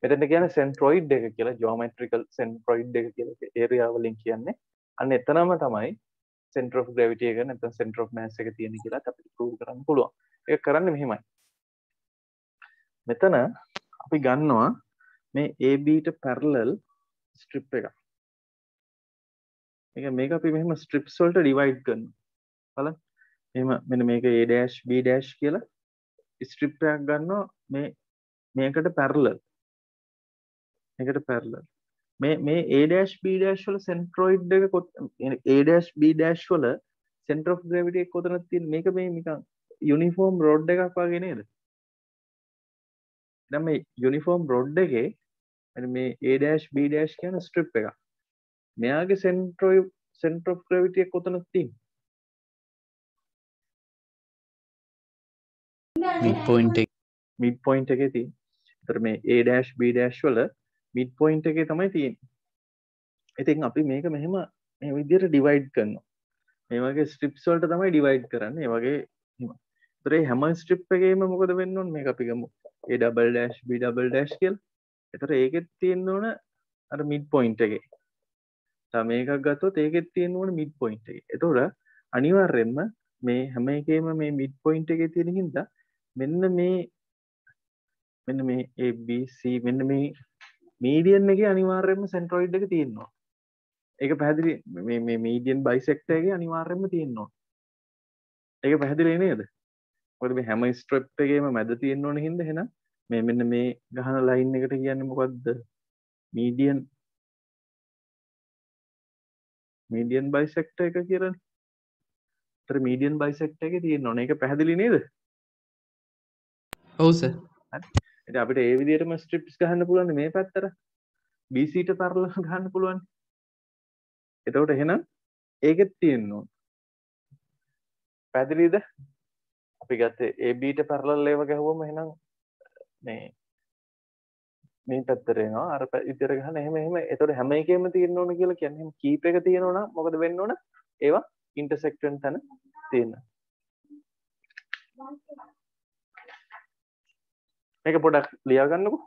මෙතන කියන්නේ centroid එක කියලා geometrical centroid එක කියලා area වලින් කියන්නේ අන්න එතනම තමයි center of gravity එක නැත්නම් center of mass එක තියෙන්නේ කියලා අපිට prove කරන්න පුළුවන් ඒක කරන්නේ මෙහෙමයි මෙතන අපි ගන්නවා මේ AB ට parallel strip එකක් මේක අපි මෙහෙම strips වලට divide කරනවා බලන්න එහෙම මෙන්න මේක A dash B dash කියලා strip එකක් ගන්නවා මේකට parallel මේ A dash B dash වල centroid එක A dash B dash වල center of gravity එක කොතනද තියෙන්නේ මේක මේ නිකන් uniform rod එකක් වගේ නේද දැන් මේ uniform rod එකේ මේ A dash B dash කියන strip එක මෙයාගේ center of gravity එක කොතනද තියෙන්නේ mid point එකේ තියෙන්නේ. ඒතර මේ A dash B dash වල mid point එකේ තමයි තියෙන්නේ. ඉතින් අපි මේක මෙහෙම මේ විදිහට divide කරනවා. මේ වගේ strips වලට තමයි divide කරන්නේ. මේ වගේ එහෙම. ඒතර මේ හැම strip එකේම මොකද වෙන්න ඕනේ? මේක අපි ගමු A double dash B double dash කියලා. ඒතර ඒකෙත් තියෙන්න ඕන අර mid point එකේ. දැන් මේකක් ගත්තොත් ඒකෙත් තියෙන්න ඕන mid point එකේ. ඒතකොට අනිවාර්යයෙන්ම මේ හැම එකේම මේ mid point එකේ තියෙන හින්දා මෙන්න මේ ABC මෙන්න මේ median එකේ අනිවාර්යයෙන්ම centroid එක තියෙනවා. ඒක පැහැදිලි මේ median bisector එකේ අනිවාර්යයෙන්ම තියෙනවා. ඒක පැහැදිලි නේද? මොකද මේ හැම strip එකේම මැද තියෙන්න ඕන හින්දා එහෙනම් මේ මෙන්න මේ ගහන line එකට කියන්නේ මොකද්ද? median bisector එක කියලානේ. ඒතර median bisector එකේ තියෙන්න ඕන. ඒක පැහැදිලි නේද? ඔව් සර්. හරි. ඉතින් අපිට ඒ විදිහටම strips ගහන්න පුළුවන් මේ පැත්තට. BC ට parallel ගහන්න පුළුවන්. එතකොට එහෙනම් ඒකෙත් තියෙන්න ඕන. පැහැදිලිද? අපි ගත්තේ AB ට parallel ඒව ගහුවම එහෙනම් මේ පැත්තට එනවා. අර ඉදිරියට ගහන එහෙම. එතකොට හැම එකෙම තියෙන්න ඕන කියලා කියන්නේ එහෙනම් කීප එක තියෙනවා නම් මොකද වෙන්න ඕන? ඒවා intersect වෙන තැන තියෙන්න. මේක පොඩ්ඩක් ලියා ගන්නකෝ.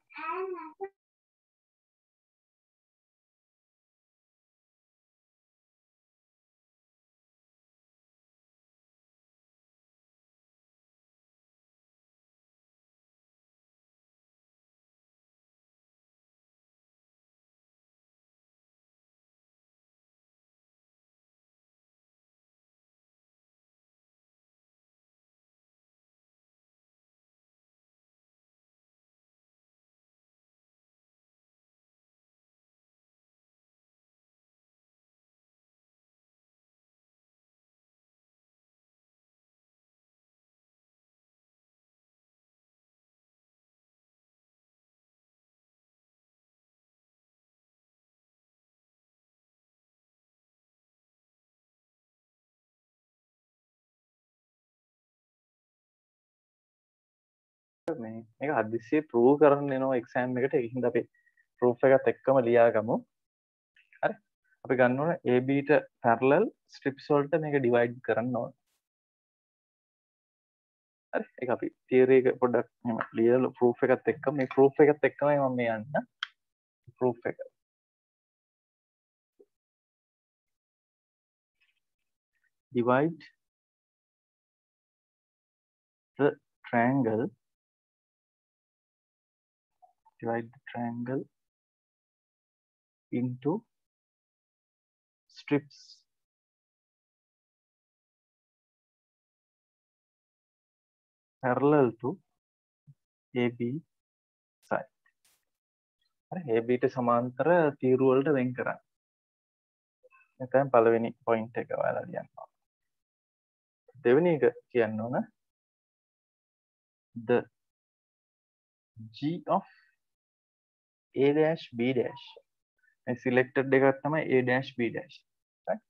මේක හදිස්සියේ ප්‍රූව් කරන්න එනවා එක්සෑම් එකට ඒක හින්දා අපි ප්‍රූෆ් එකත් එක්කම ලියාගමු හරි අපි ගන්න ඕන AB ට parallel strips වලට මේක divide කරන්න ඕන හරි ඒක අපි theory එක පොඩ්ඩක් එහෙම ලියලා ප්‍රූෆ් එකත් එක්ක මේ ප්‍රූෆ් එකත් එක්කමයි මම මේ යන්න ප්‍රූෆ් එක divide the triangle into strips parallel to AB side. හරි AB ට සමාන්තර තීරු වලට වෙන් කරන්න. එතෙන් පළවෙනි පොයින්ට් එක ඔයාලා ලියන්න. දෙවෙනි එක කියන්න ඕන the g of a dash b dash selected එකක් තමයි a dash b dash right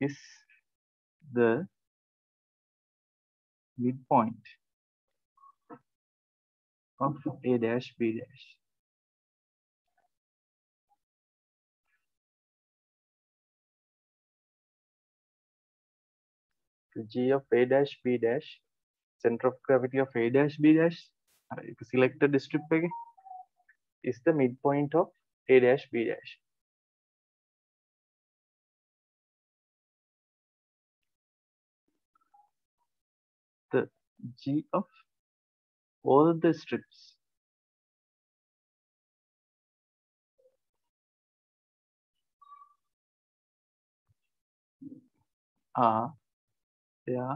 is the midpoint of a dash b dash g of a dash b dash center of gravity of a dash b dash selected strip එක is the midpoint of a dash b dash the g of all the strips are their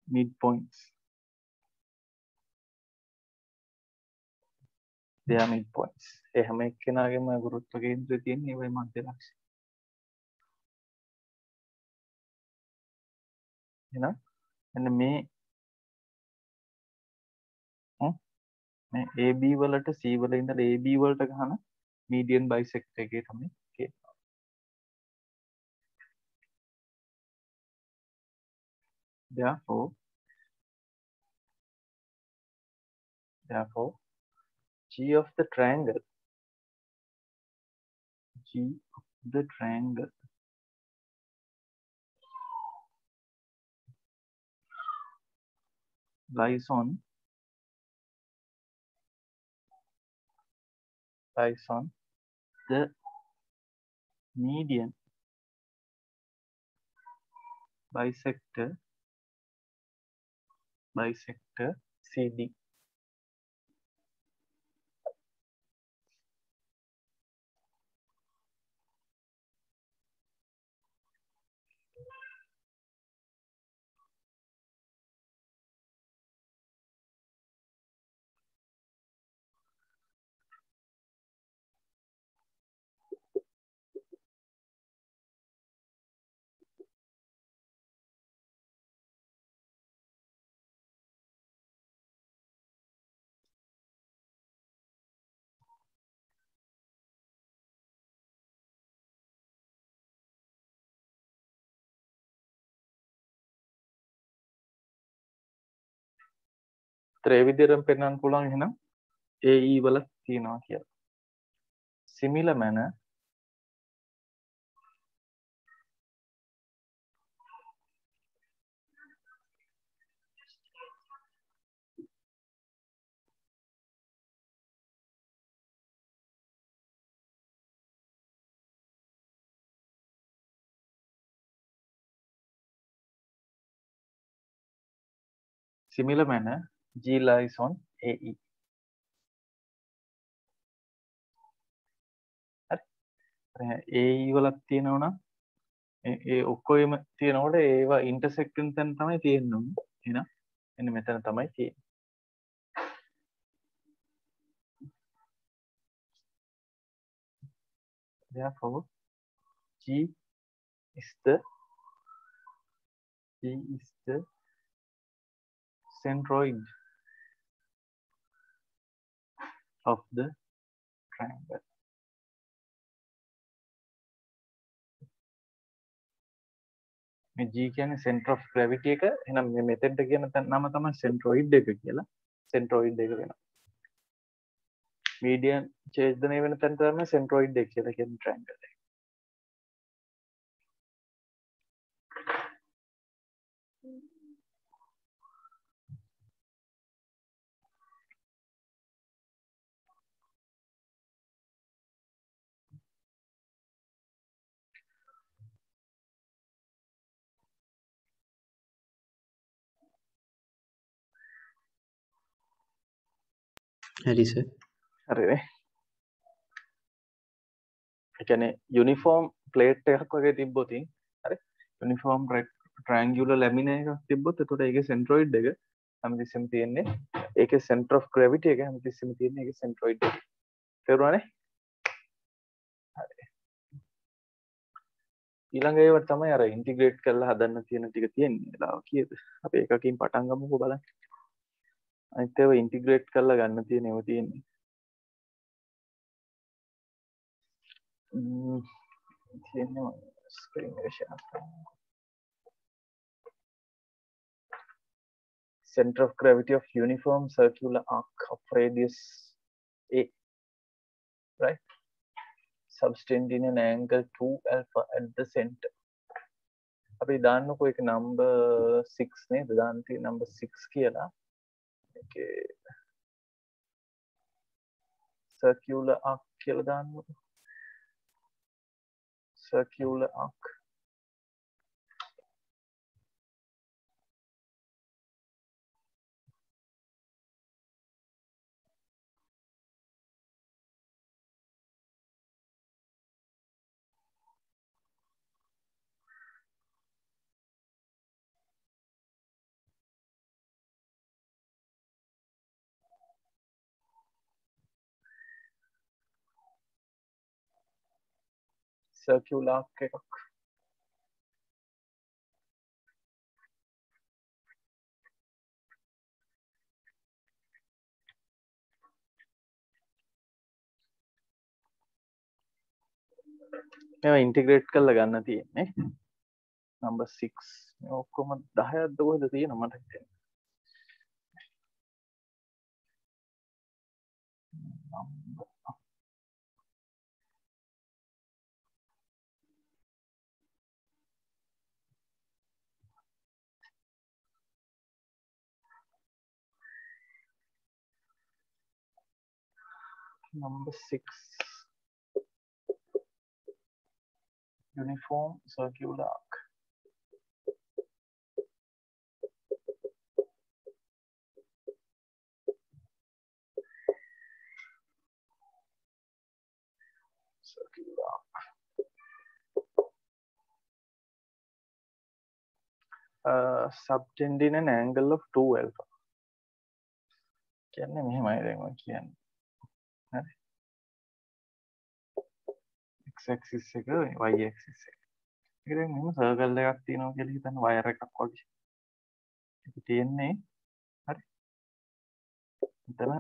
midpoints. They are midpoints. ඒ හැම එක්කෙනාගේම ගුරුත්ව කේන්ද්‍රය තියෙන්නේ ඒවයි මධ්‍ය ලක්ෂ්‍ය. එහෙනම් මෙන්න මේ AB වලට C වල ඉඳලා AB වලට ගහන median bisector එකේ තමයි කියන්නේ. Therefore, G of the triangle lies on the median bisector CD. ඒ විදිහටම පෙන්වන්න පුළුවන් එහෙනම් AE වල තියෙනවා කියලා. Similar manner G lies on AE. AE වලක් තියෙනවා නම් ඒ ඔක්කොම තියෙනකොට ඒවා intersect වෙන තැන තමයි තියෙන්නේ. එහෙනම් එන්න මෙතන තමයි තියෙන්නේ. Therefore, G is the centroid of the triangle. මේ G කියන්නේ center of gravity එක. එහෙනම් මේ මෙතෙන්ට කියන නම තමයි centroid එක කියලා. centroid එක වෙනවා. median ඡේදනය වෙන තැන තමයි centroid එක කියලා කියන්නේ triangle එක. හරි සර්. හරිනේ. ඒ කියන්නේ යුනිෆෝම් ප්ලේට් එකක් වගේ තිබ්බොත් හරි යුනිෆෝම් triangular lamina එකක් තිබ්බොත් එතකොට ඒකේ centroid එක හැමතිස්සෙම තියෙන්නේ ඒකේ center of gravity එක හැමතිස්සෙම තියෙන්නේ ඒකේ centroid එක. තේරුණානේ? හරි. ඊළඟ ඒවට තමයි අර ඉන්ටිග්‍රේට් කරලා හදන්න තියෙන ටික තියෙන්නේ. වෙලාව කීයද? අපි එකකින් පටන් ගමුකෝ බලන්න. අනිත් ඒවා ඉන්ටිග්‍රේට් කරලා ගන්න තියෙන ඒවා තියෙන්නේ. තියෙන්නේ ස්ක්‍රීන් එක ෂෙයා කරන්න. Center of gravity of uniform circular arc of radius a, right? Subtending an angle 2 alpha at the center. අපි දාන්නකො එක number 6 නේද? දාන්න තියෙන number 6 කියලා. ඒකේ circular arc කියලා දාන්නකො. Circular arc. Circular arc එකක්. මේවා ඉන්ටිග්‍රේට් කරලා ගන්න තියෙන්නේ. number 6 මේ ඔක්කොම 10ක්ද කොහෙද තියෙන මට හිතෙන්නේ. Number 6 uniform circular arc. Circular arc. Subtending an angle of 2 alpha. කියන්නේ මෙහෙමයි දැන් මම කියන්නේ. හරි. x axis එක y axis එක. ඒක දැන් මෙහෙම සර්කල් එකක් තියෙනවා කියලා හිතන්න වයර් එකක් වගේ. ඒක තියෙන්නේ හරි. එතන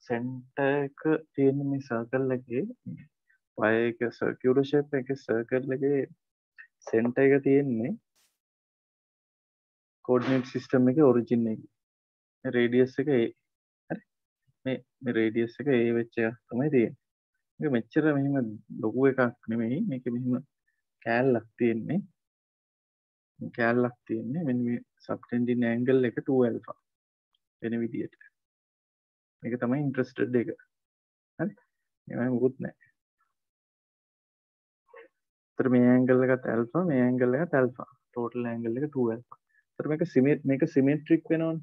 සෙන්ටර් එක තියෙන මේ සර්කල් එකේ y එක සර්කියුලර් ෂේප් එකේ සර්කල් එකේ සෙන්ටර් එක තියෙන්නේ කෝඩිනේට් සිස්ටම් එකේ ඔරිජින් එකේ. මේ රේඩියස් එක a. හරි. මේ රේඩියස් එක a වෙච්ච එක තමයි තියෙන්නේ. මේක මෙච්චර මෙහෙම ලොකු එකක් නෙමෙයි. මේක මෙහෙම කෑල්ලක් තියෙන්නේ. කෑල්ලක් තියෙන්නේ මෙන්න මේ සබ්ටෙන්ඩින් ඇන්ගල් එක 2 alpha වෙන විදියට. මේක තමයි ඉන්ටරෙස්ටඩ් එක. හරි. මේවයි මොකුත් නැහැ. ඒතර මේ ඇන්ගල් එකත් alpha මේ ඇන්ගල් එකත් alpha. ටෝටල් ඇන්ගල් එක 2 alpha. ඒතර මේක සිමෙට්‍රික් වෙනවනේ.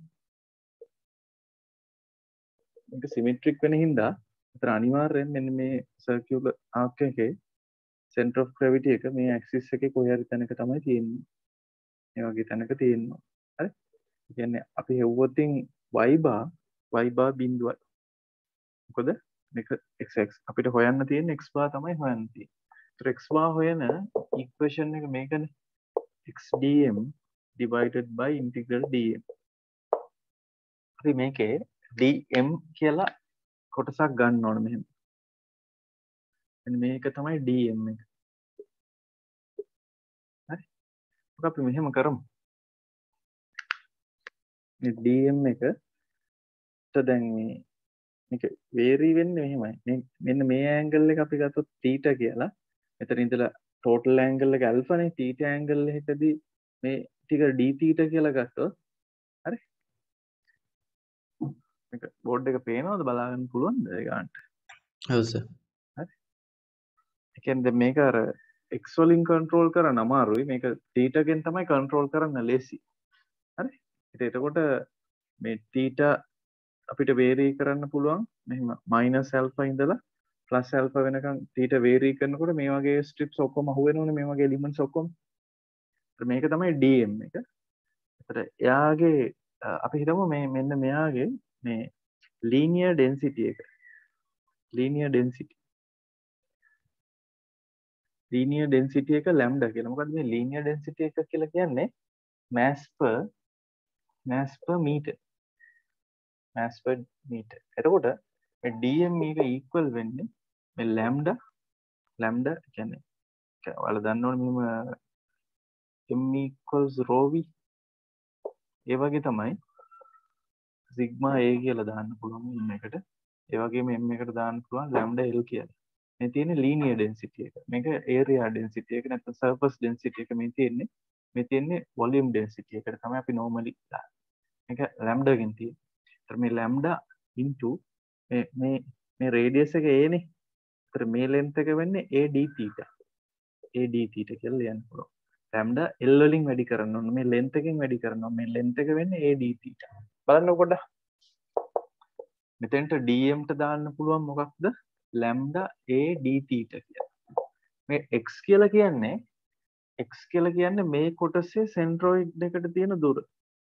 මේක සිමෙට්‍රික් වෙන හින්දා ඒතර අනිවාර්යෙන් මෙන්න මේ සර්කියුලර් ආර්ක් එකේ center of gravity එක මේ ඇක්සිස් එකේ කොහේ හරි තැනක තමයි තියෙන්නේ. මේ වගේ තැනක තියෙනවා. හරි. ඒ කියන්නේ අපි හෙව්වොතින් y bar බිඳුවයි. මොකද මේක x අපිට හොයන්න තියෙන්නේ x bar තමයි හොයන්න තියෙන්නේ. ඒතර x bar හොයන ඉක්වේෂන් එක මේකනේ. x dm divided by integral dm. අපි මේකේ dm කියලා කොටසක් ගන්න ඕන මෙහෙම. එන්න මේක තමයි dm එක. හරි. ඔක අපි මෙහෙම කරමු. මේ dm එකට දැන් මේක වේරි වෙන්නේ මෙහෙමයි. මෙන්න මේ ඇන්ගල් එක අපි ගත්තොත් θ කියලා. මෙතන ඉඳලා ටෝටල් ඇන්ගල් එක ඇල්ෆා නේ. θ ඇන්ගල් එකකදී මේ ටික d θ කියලා ගත්තොත් හරි. මේක බෝඩ් එක පේනවද බලාගන්න පුළුවන්ද ඒ ගන්නට? ඔව් සර්. හරි. ඒ කියන්නේ මේක අර x වලින් කන්ට්‍රෝල් කරන්න අමාරුයි. මේක θ ගෙන් තමයි කන්ට්‍රෝල් කරන්න ලේසි. හරි. එතකොට මේ θ අපිට වේරී කරන්න පුළුවන් මෙහෙම -α ඉඳලා +α වෙනකන් θ වේරී කරනකොට මේ වගේ ස්ට්‍රිප්ස් ඔක්කොම අහුවෙනවනේ මේ වගේ එලිමන්ට්ස් ඔක්කොම. මේක තමයි dm එක. ඒතර එයාගේ අපි හිතමු මේ මෙන්න මෙයාගේ මේ linear density එක. linear density linear density එක lambda කියලා. මොකද මේ linear density එක කියලා කියන්නේ mass per meter. mass per meter. එතකොට මේ dm එක equal වෙන්නේ මේ lambda කියන්නේ ඔයාලා දන්නවනේ මෙහෙම m equals rho v ඒ වගේ තමයි sigma a කියලා දාන්න පුළුවන් m එකට. ඒ වගේම m එකට දාන්න පුළුවන් lambda l කියලා. මේ තියෙන්නේ linear density එක. මේක area density එක නැත්නම් surface density එක මේ තියෙන්නේ volume density එකට තමයි අපි normally දාන්නේ. මේක lambda ගෙන් තියෙන්නේ. ඒතර මේ lambda into මේ radius එක a නේ. ඒතර මේ length එක වෙන්නේ a d theta. a d theta කියලා ලියන්න පුළුවන්. lambda l වලින් වැඩි කරන්න ඕන. මේ length එකෙන් වැඩි කරනවා. මේ length එක වෙන්නේ a d theta. බලන්න පොඩ්ඩක්. මෙතෙන්ට dm ට දාන්න පුළුවන් මොකක්ද? lambda a d theta කියලා. මේ x කියලා කියන්නේ මේ කොටසේ centroid එකට තියෙන දුර.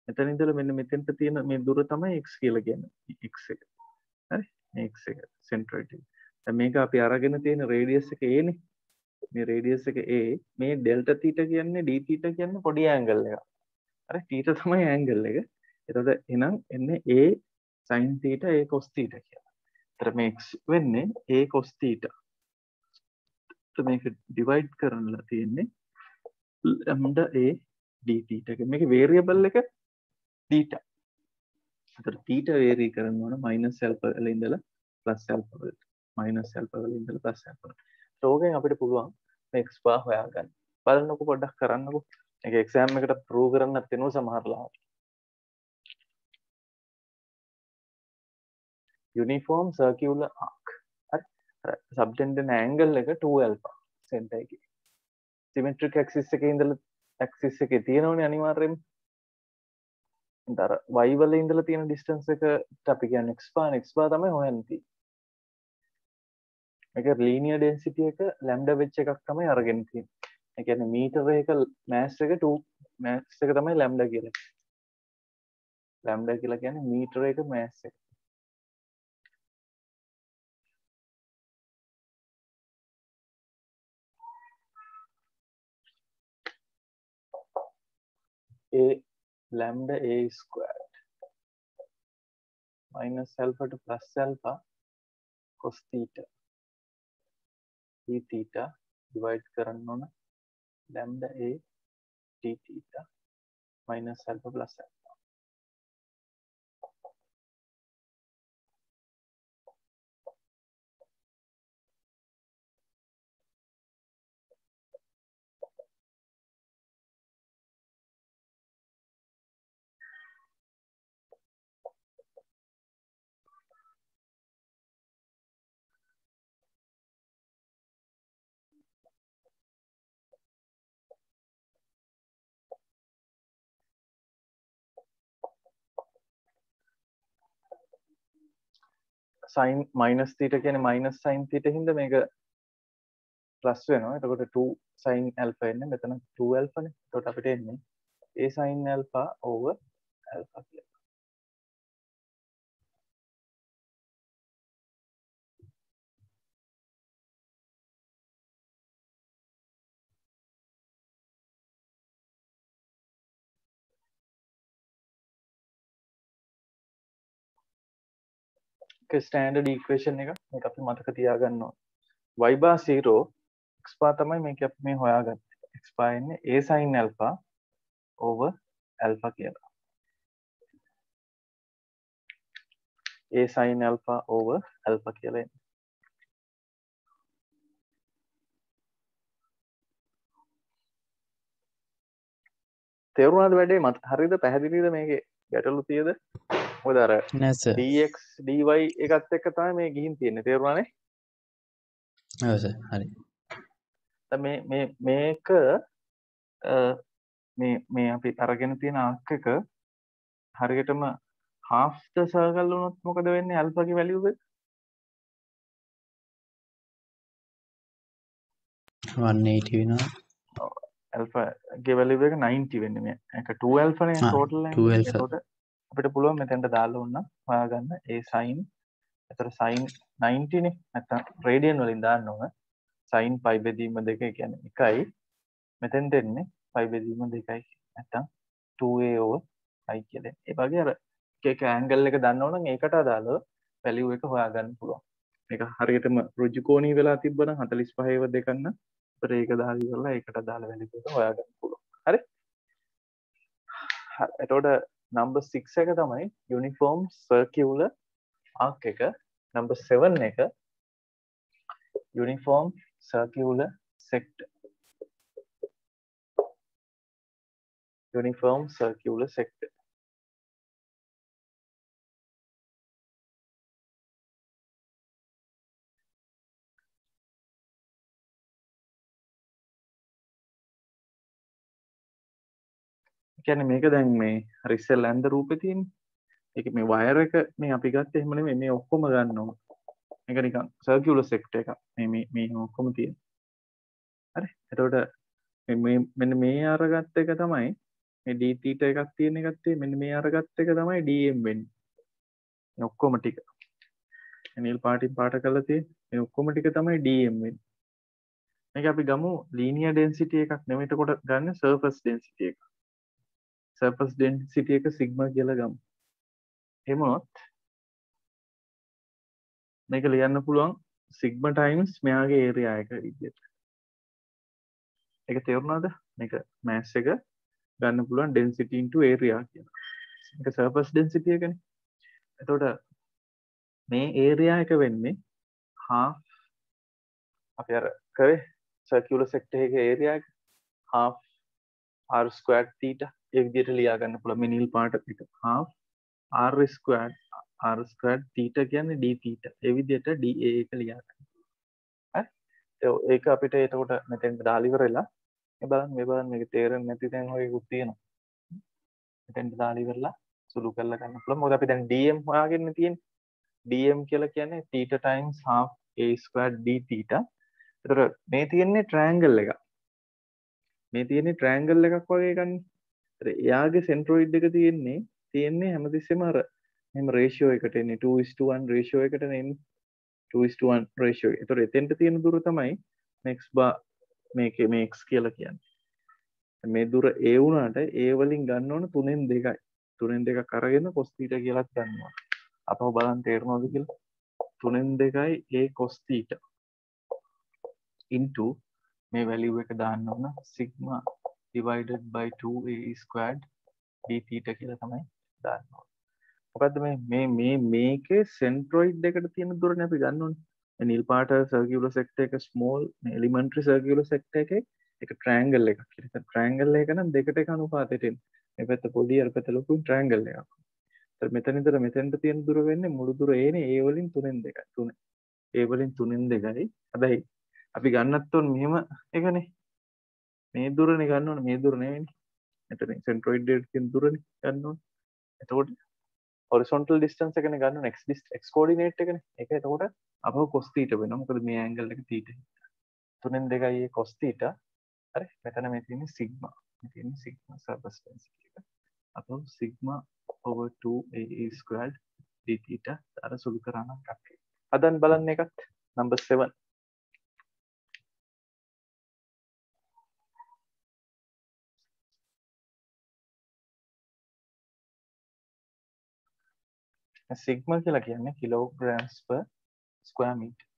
මෙතන ඉඳලා මෙන්න මෙතෙන්ට තියෙන මේ දුර තමයි x කියලා කියන්නේ. x එක. හරි? මේ x එක centroid එක. දැන් මේක අපි අරගෙන තියෙන radius එක a නේ. මේ radius එක a මේ delta theta කියන්නේ d theta කියන්නේ පොඩි angle එකක්. හරි? theta තමයි angle එක. එතකොට එහෙනම් එන්නේ a sin theta a cos theta කියලා. ඒතර මේ x වෙන්නේ a cos theta. તો මේක divide කරන්නලා තියෙන්නේ lambda a d theta එක. මේකේ variable එක theta. ඒතර theta vary කරන්න ඕන -alpha වල ඉඳලා +alpha වලට. -alpha වල ඉඳලා +alpha වලට. ඕකෙන් අපිට පුළුවන් මේ x bar හොයාගන්න. බලන්නකො පොඩ්ඩක් කරන්නකො. මේක exam එකට prove කරන්නත් වෙනවා සමහර ලාවට. uniform circular arc. හරි. subtended angle එක 2 alpha center එකේ. symmetric axis එකේ ඉඳලා axis එකේ තියෙනවනේ අනිවාර්යයෙන්ම. අර y වල ඉඳලා තියෙන distance එකට අපි කියන්නේ x bar තමයි හොයන්න තියෙන්නේ. මේක linear density එක lambda වෙච්ච එකක් තමයි අරගෙන තියෙන්නේ. ඒ කියන්නේ meter එක mass එක 2 mass එක තමයි lambda කියලා. lambda කියලා කියන්නේ meter එක mass එක. a lambda a squared minus alpha to plus alpha cos theta d theta divide කරන්න ඕන lambda a d theta minus alpha plus alpha. sin minus theta කියන්නේ minus sin theta හින්දා මේක plus වෙනවා. එතකොට 2 sin alpha එන්නේ මෙතන 2 alpha නේ. එතකොට අපිට එන්නේ a sin alpha over alpha කියලා. ස්ටෑන්ඩඩ් ඉක්වේෂන් එක මේක අපි මතක තියාගන්න ඕන. y bar 0 x bar තමයි මේක අපි මේ හොයාගත්තේ. x bar ඉන්නේ a sin alpha over alpha කියලා. a sin alpha over alpha කියලා එන්නේ. තේරුණාද වැඩේ? මත හරියද? පැහැදිලිද මේකේ ගැටලු තියද? මොකද අර dx dy එකත් එක්ක තමයි මේ ගිහින් තියෙන්නේ. තේරුණානේ? ඔව් සර්. හරි. දැන් මේක මේ අපි අරගෙන තියෙන ආර්ක් එක හරියටම half the circle වුණොත් මොකද වෙන්නේ? alpha ගේ value එක 180 වෙනවා. ඔව් alpha ගේ value එක 90 වෙන්නේ. මේක 2 alpha නේ total එක. ඒකට අපිට පුළුවන් මෙතෙන්ට දාලා වුණා හොයාගන්න a sin. ඒතර sin 90 නේ. නැත්නම් radian වලින් දාන්න ඕන. sin පයි බෙදීම 2 කියන්නේ 1යි. මෙතෙන් දෙන්නේ පයි බෙදීම 2යි. නැත්තම් 2a over i කියලා. ඒ වගේ අර එක ඇන්ගල් එක දන්නවනම් ඒකට අදාළව වැලියු එක හොයාගන්න පුළුවන්. මේක හරියටම ඍජු කෝණී වෙලා තිබ්බනම් 45 ඒව දෙකන්න අපිට ඒක දාලා ඉවරලා ඒකට අදාළ වැලියු එක හොයාගන්න පුළුවන්. හරි? එතකොට number 6 එක තමයි uniform circular arc එක. number 7 එක uniform circular sector. uniform circular sector. කියන්නේ මේක දැන් මේ හරි ඉස්සෙල්ලා ඇඳ රූපේ තියෙන්නේ. ඒක මේ වයර් එක මේ අපි ගත්තේ එහෙම නෙමෙයි මේ ඔක්කොම ගන්න ඕන. මේක නිකන් සර්කියුලර් සෙක්ටර් එකක්. මේ ඔක්කොම තියෙන. හරි. එතකොට මේ මෙන්න මේ අරගත්ත එක තමයි මේ d θ එකක් තියෙන එකක් තියෙන්නේ. මෙන්න මේ අරගත්ත එක තමයි dm වෙන්නේ. මේ ඔක්කොම ටික. නිල් පාටින් පාට කරලා තියෙන්නේ. මේ ඔක්කොම ටික තමයි dm වෙන්නේ. මේක අපි ගමු linear density එකක් නෙමෙයි එතකොට ගන්න surface density එක. surface density එක sigma කියලා ගමු. එහෙම වුණොත් මේක ලියන්න පුළුවන් sigma times මෙයාගේ area එක විදිහට. ඒක තේරුණාද? මේක mass එක ගන්න පුළුවන් density into area කියලා. මේක surface density එකනේ. එතකොට මේ area එක වෙන්නේ half අපි අර කරේ circular sector එකේ area එක half r squared theta ඒ විදිහට ලියා ගන්න පුළුවන් මේ නිල් පාට එක half r squared theta කියන්නේ d theta ඒ විදිහට da එක ලියා ගන්න. හරි? ඒක අපිට එතකොට මෙතෙන් දාලා ඉවරලා මේ බලන්න මේක තේරෙන්නේ නැති තැන් වගේකුත් තියෙනවා. මෙතෙන් දාලා ඉවරලා සුළු කරලා ගන්න පුළුවන්. මොකද අපි දැන් dm හොයාගෙන තියෙන්නේ. dm කියලා කියන්නේ theta times half a squared d theta. එතකොට මේ තියෙන්නේ triangle එකක්. මේ තියෙන්නේ triangle එකක් වගේ ගන්න. එයාගේ සෙන්ට්‍රොයිඩ් එක තියෙන්නේ හැමතිස්සෙම අර එහෙම රේෂියෝ එකට එන්නේ 2:1 රේෂියෝ එකට එන්නේ 2:1 රේෂියෝ. ඒතකොට එතෙන්ට තියෙන දුර තමයි x bar මේකේ මේ x කියලා කියන්නේ. මේ දුර a වුණාට a වලින් ගන්න ඕන 3න් 2යි. 3න් 2ක් අරගෙන cos theta කියලාත් ගන්නවා. අපව බලන්න තේරෙනවද කියලා? 3න් 2යි a cos theta into මේ වැලියු එක දාන්න ඕන sigma divided by 2a squared d theta කියලා තමයි දාන්න ඕන. මොකද්ද මේකේ සෙන්ට්‍රොයිඩ් එකට තියෙන දුරනේ අපි ගන්න ඕනේ. මේ නිල් පාට සර්කියුලර් සෙක්ටර් එක ස්මෝල් මේ එලිමන්ටරි සර්කියුලර් සෙක්ටර් එකේ එක ට්‍රයැන්ගල් එකක් කියලා. ඒක ට්‍රයැන්ගල් එක නම් දෙකට එක අනුපාතයට එන්නේ. මේ පැත්ත පොඩි අර පැත්ත ලොකු ට්‍රයැන්ගල් එකක්. ඒතර මෙතන ඉඳලා මෙතෙන්ට තියෙන දුර වෙන්නේ මුළු දුර a නේ a වලින් 3න් 2යි. 3 a වලින් 3න් 2යි. හැබැයි අපි ගන්නත් උන් මෙහෙම එකනේ. මේ දුරනේ ගන්න ඕනේ මේ දුර නෙවෙයිනේ. මෙතන සෙන්ට්‍රොයිඩ් එකට තියෙන දුරනේ ගන්න ඕනේ. එතකොට horizontal distance එකනේ ගන්න ඕනේ x coordinate එකනේ. ඒක එතකොට අපව cos theta වෙනවා. මොකද මේ angle එක theta. 3න් 2යි cos theta. හරි. මෙතන මේ තියෙන්නේ sigma. මේ තියෙන්නේ sigma surface density එක. අපව sigma over 2a squared d theta අර සුළු කරා නම් කක්කේ. හදන්න බලන්න එකත් number 7. sigma කියලා කියන්නේ kilograms per square meter.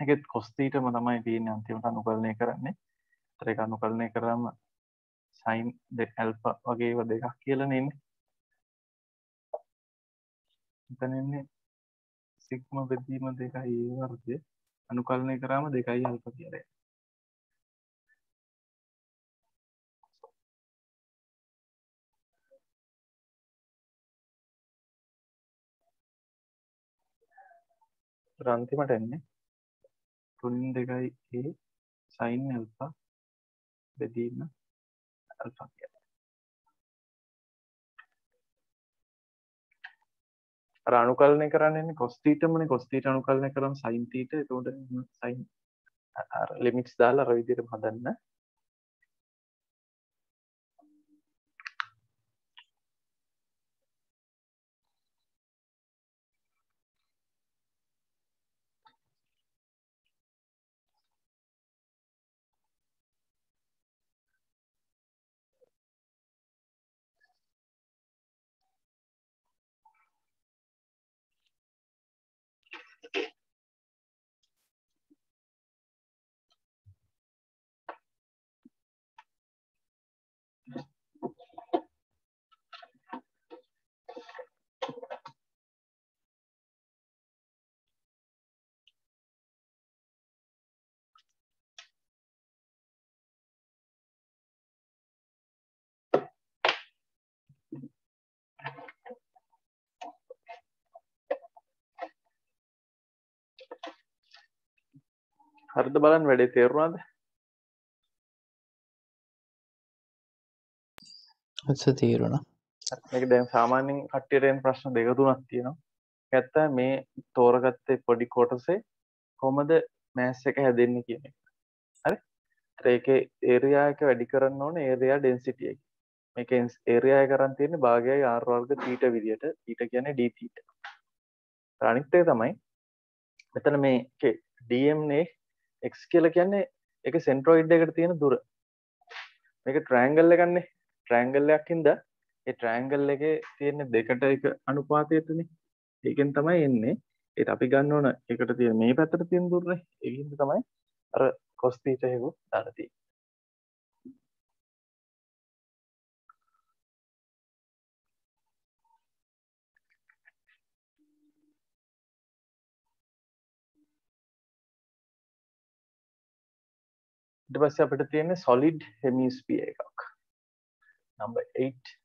ඒකෙත් cos theta ම තමයි තියෙන්නේ අන්තිමට අනුකලනය කරන්නේ. ඒතර ඒක අනුකලනය කරාම sin alpha වගේ ඒවා දෙකක් කියලානේ එන්නේ. එතන එන්නේ sigma බෙදීම 2යි a වර්ගය අනුකලනය කරාම 2යි alpha කියලා. ඒතර අන්තිමට එන්නේ 3න් 2යි a sin alpha බෙදීම alpha කියලා. අර අනුකලනය කරන්නේ cos θ මනේ cos θ අනුකලනය කරාම sin θ එතකොට sin අර ලිමිට්ස් දාලා අර විදිහටම හදන්න. හරිද බලන්න වැඩේ තේරුණාද? තේරුණා. මේක දැන් සාමාන්‍යයෙන් කට්ටියට එන ප්‍රශ්න දෙක තුනක් තියෙනවා. ඒකත් තමයි මේ තෝරගත්තේ පොඩි කොටසේ කොහොමද මෑස් එක හැදෙන්නේ කියන එක. හරි? ඒකේ ඒරියා එක වැඩි කරන්න ඕනේ ඒරියා ඩෙන්සිටි එක. මේකේ ඒරියා එක කරන් තියෙන්නේ භාගයයි r වර්ග θ විදියට. θ කියන්නේ d θ. අනිත් එක තමයි මෙතන මේකේ dm නේ x කියලා කියන්නේ ඒක සෙන්ට්‍රොයිඩ් එකට තියෙන දුර. මේක ට්‍රයැන්ගල් එකක්නේ. ට්‍රයැන්ගල් එකක් හින්දා ඒ ට්‍රයැන්ගල් එකේ තියෙන දෙකට එක අනුපාතයටනේ. ඒකෙන් තමයි එන්නේ. ඒත් අපි ගන්න ඕන එකට තියෙන මේ පැත්තට තියෙන දුරනේ. ඒකින්ද තමයි අර cos θ එක දාලා තියෙන්නේ. ඊට පස්සේ අපිට තියෙන්නේ solid hemisphere එකක්. number 8.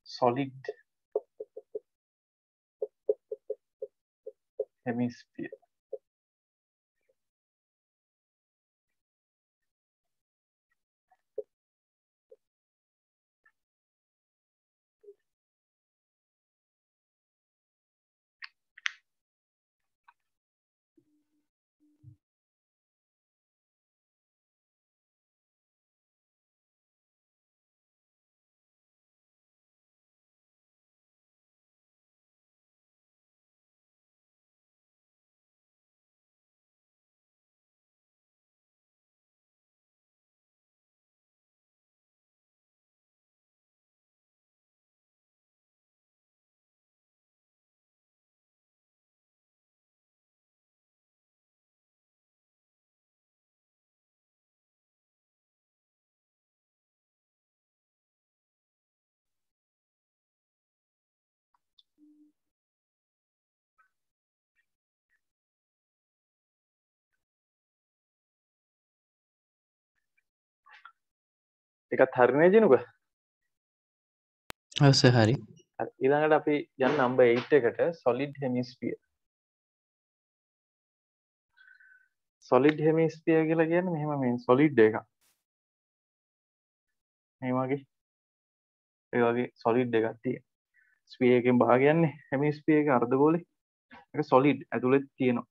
solid hemisphere. එකත් හරිනේ ජිනුක. ඔව් සර් හරි. ඊළඟට අපි යන්න number 8 එකට solid hemisphere. solid hemisphere කියලා කියන්නේ මෙහෙම මේ solid එකක්. මේ වගේ solid එකක් තියෙනවා. sphere එකෙන් භාගයන්නේ hemisphere එක අර්ධගෝලේ. ඒක solid ඇතුළේ තියෙනවා.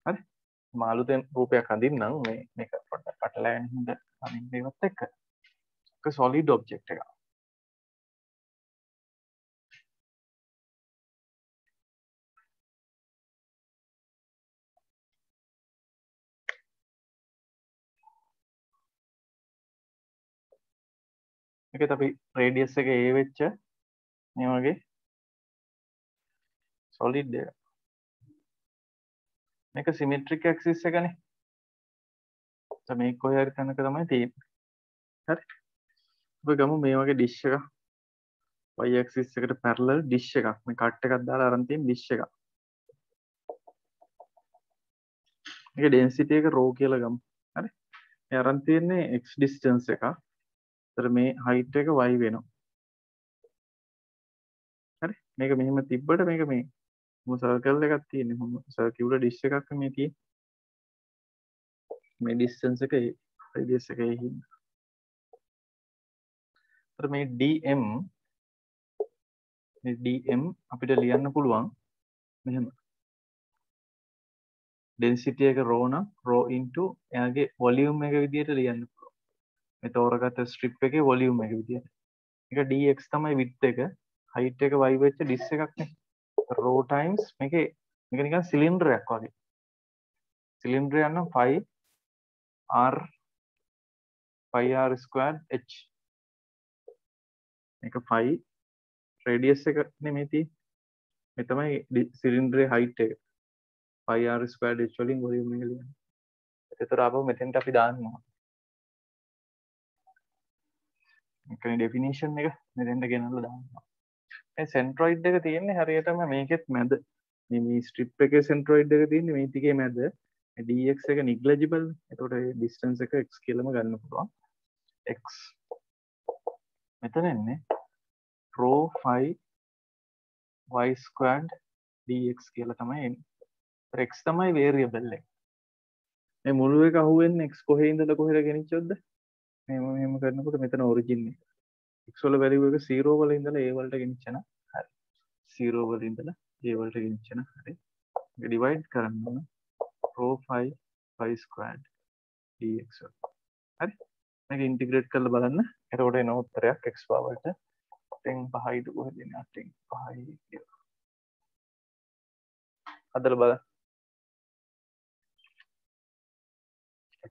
හරි? මාළුතෙන් රූපයක් අඳින්නම් මේක පොඩ්ඩක් පටලැවෙන හින්දා අඳින්න ඒවත් එක්ක. ඒක solid object එකක්. ඒකත් අපි රේඩියස් එක a වෙච්ච මේ වගේ solid එක. මේක symmetric axis එකනේ. මේක කොහේ හරි තැනක තමයි තියෙන්නේ. හරි? අපි ගමු මේ වගේ dish එකක්. y axis එකට parallel dish එකක්. මේ කට් එකක් දාලා අරන් තියෙන dish එකක්. මේක density එක rho කියලා ගමු. හරි? මේ අරන් තියෙන්නේ x distance එකක්. ඒතර මේ height එක y වෙනවා. හරි? මේක මෙහෙම තිබ්බට මේක මේ සර්කල් එකක් තියෙන්නේ. මොම සර්කියුලර් ඩිෂ් එකක් මේ තියෙන්නේ. මේ ඩිස්ටන්ස් එක රේඩියස් එකේ හින්දා. අර මේ dm අපිට ලියන්න පුළුවන් මෙහෙම. ඩෙන්සිටි එක රෝ නම් රෝ ඉන්ටු එයාගේ වොලියුම් එක විදිහට ලියන්න පුළුවන්. මේ තෝරගත්ත ස්ට්‍රිප් එකේ වොලියුම් එක විදිහට. ඒක dx තමයි width එක. height එක y වෙච්ච ඩිස් එකක් නේ. රෝ ටයිම්ස් මේක නිකන් සිලින්ඩරයක් වගේ. සිලින්ඩරය යන 5r squared h. මේක 5 රේඩියස් එක නෙමෙයි තියෙන්නේ. මේ තමයි සිලින්ඩරේ height එක. 5r squared h වලින් වොලියුම් එක ලියන්නේ. ඒතර ආපහු මෙතෙන්ට අපි දාන්නවා. මේකේ ඩෙෆිනිෂන් එක මෙතෙන්ට ගෙනල්ලා දාන්නවා. මේ සෙන්ට්‍රොයිඩ් එක තියෙන්නේ හරියටම මේකෙත් මැද. මේ ස්ට්‍රිප් එකේ සෙන්ට්‍රොයිඩ් එක තියෙන්නේ මේ ටිකේ මැද. dx එක negligible. එතකොට ඒ distance එක x කියලාම ගන්න පුළුවන්. x මෙතන එන්නේ rho 5 y squared dx කියලා තමයි එන්නේ. x තමයි variable එක. මේ මුළු එක අහුවෙන්නේ x කොහේ ඉඳලා කොහෙට ගෙනිච්චොත්ද? මෙහෙම කරනකොට මෙතන origin එක. x වල value එක 0 වල ඉඳලා a වලට ගෙනිච්චන. හරි. 0 වල ඉඳලා a වලට ගෙනිච්චන. හරි. ඒක divide කරන්න ඕන. rho 5 y squared dx. හරි. මේක ඉන්ටිග්‍රේට් කරලා බලන්න. එතකොට එන උත්තරයක් x පවර්ට 10 5යි කොහෙද එන්නේ? 10 5යි කියලා. හදලා බලන්න.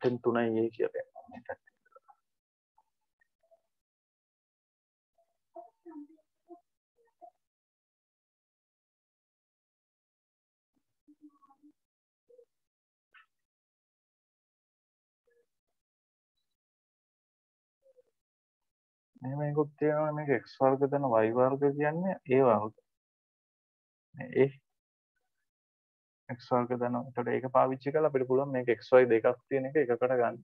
3යි a කියලා එනවා. මේකුත් තියෙනවා මේක x වර්ග දන y වර්ග කියන්නේ a වර්ග. ඒ x වර්ග දන එතකොට ඒක පාවිච්චි කරලා අපිට පුළුවන් මේක xy දෙකක් තියෙන එක එකකට ගන්න.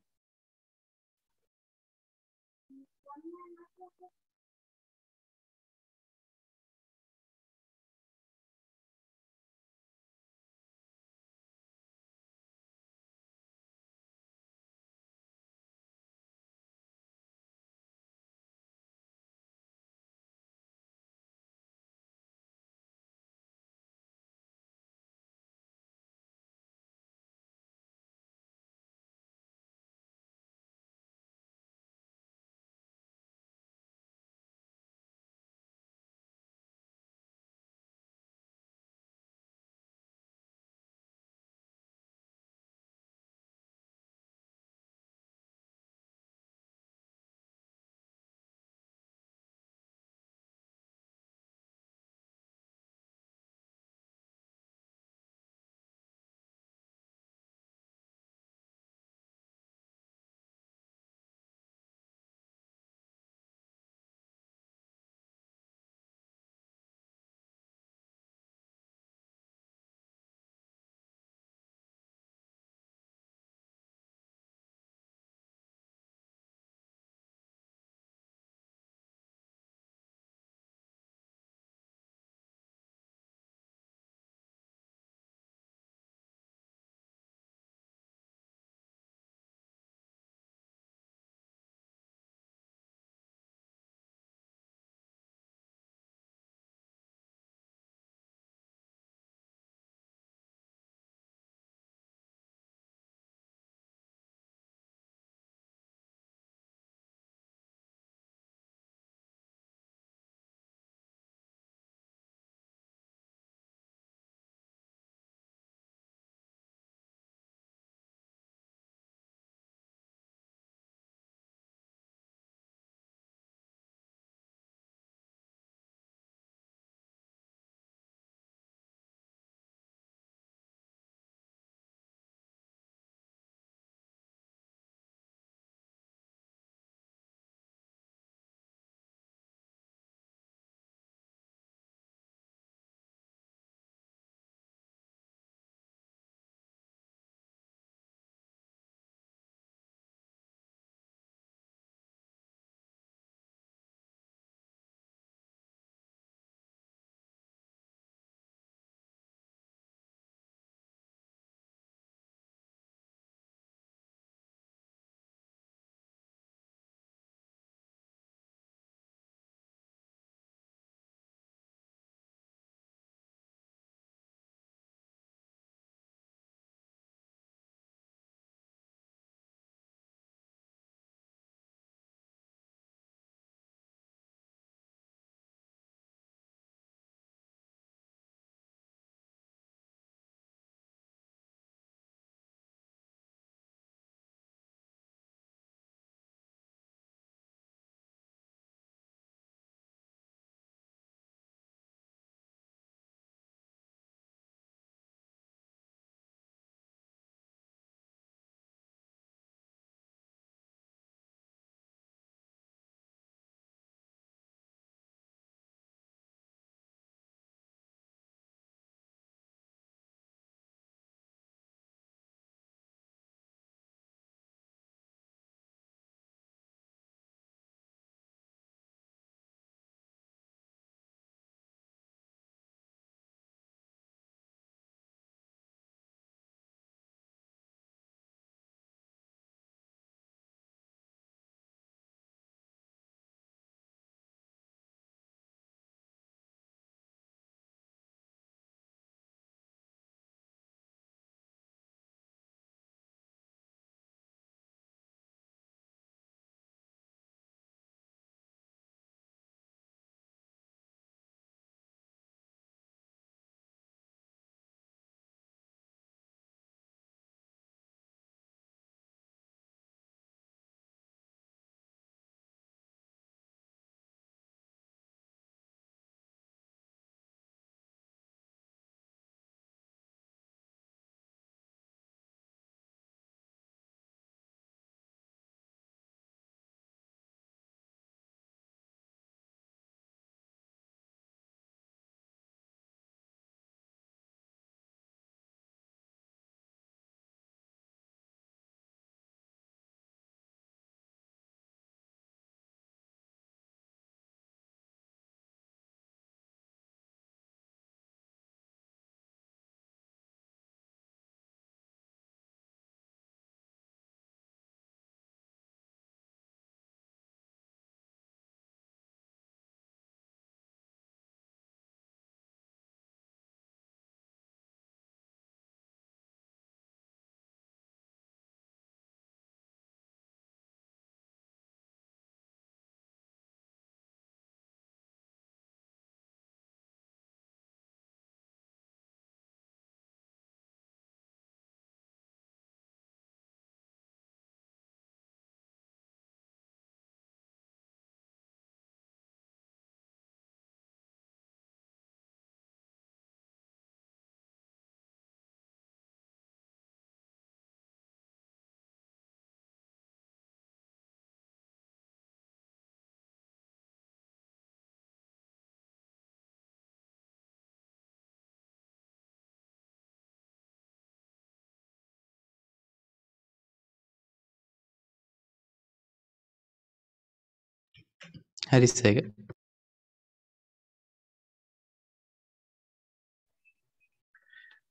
හැරිස් එක.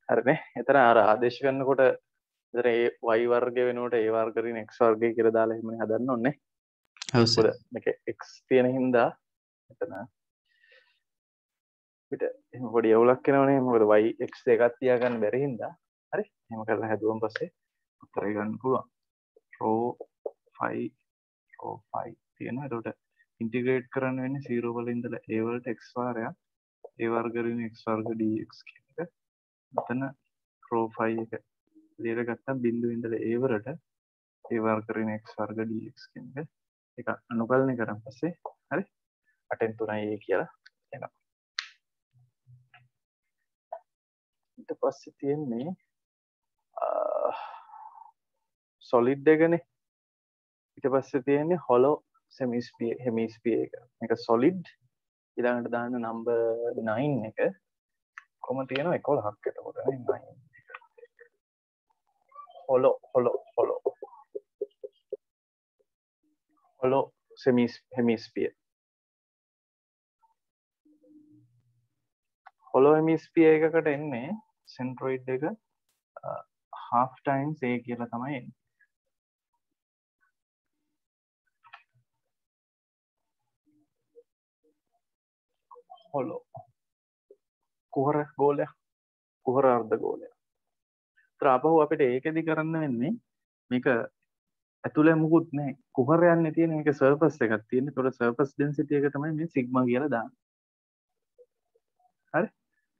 හරිනේ. එතන අර ආදේශ කරනකොට එතන ඒ y වර්ගය වෙනුවට a වර්ගයෙන් x වර්ගය කියලා දාලා එහෙමනේ හදන්න ඕනේ. ඔව් සර්. මොකද මේක x තියෙන හින්දා එතන පිට එහෙම පොඩි අවුලක් එනවනේ. මොකද y x දෙකක් තියාගන්න බැරි හින්දා. හරි. එහෙම කරලා හැදුවම පස්සේ උත්තරය ගන්න පුළුවන්. rho 5 තියෙනවා. එතකොට ඉන්ටිග්‍රේට් කරන්න වෙන්නේ 0 වල ඉඳලා a වලට x වාරයක් a වර්ගයෙන් x වර්ග dx කියන එක. මෙතන rho 5 එක ලියලා ගත්තා බිඳුව ඉඳලා a වලට a වර්ගයෙන් x වර්ග dx කියන එක. ඒක අනුකලනය කරන් පස්සේ හරි 8න් 3යි a කියලා එනවා. ඊට පස්සේ තියෙන්නේ solid එකනේ. ඊට පස්සේ තියෙන්නේ hollow hemisphere එක. මේක solid. ඊළඟට දාන්න number 9 එක කොහොම තියෙනවා 11ක් එතකොට නේ 9. hollow hemisphere. hollow hemisphere එකකට එන්නේ centroid එක half times a කියලා තමයි එන්නේ. hollow කුහර ගෝලයක් කුහර අර්ධ ගෝලයක්. ඒතර අපහු අපිට ඒකෙදි කරන්න වෙන්නේ මේක ඇතුලේ මුකුත් නැහැ. කුහරයන්නේ තියෙන මේක සර්ෆස් එකක් තියෙන. ඒතකොට සර්ෆස් ඩෙන්සිටි එක තමයි මේ සිග්මා කියලා දාන්නේ. හරි?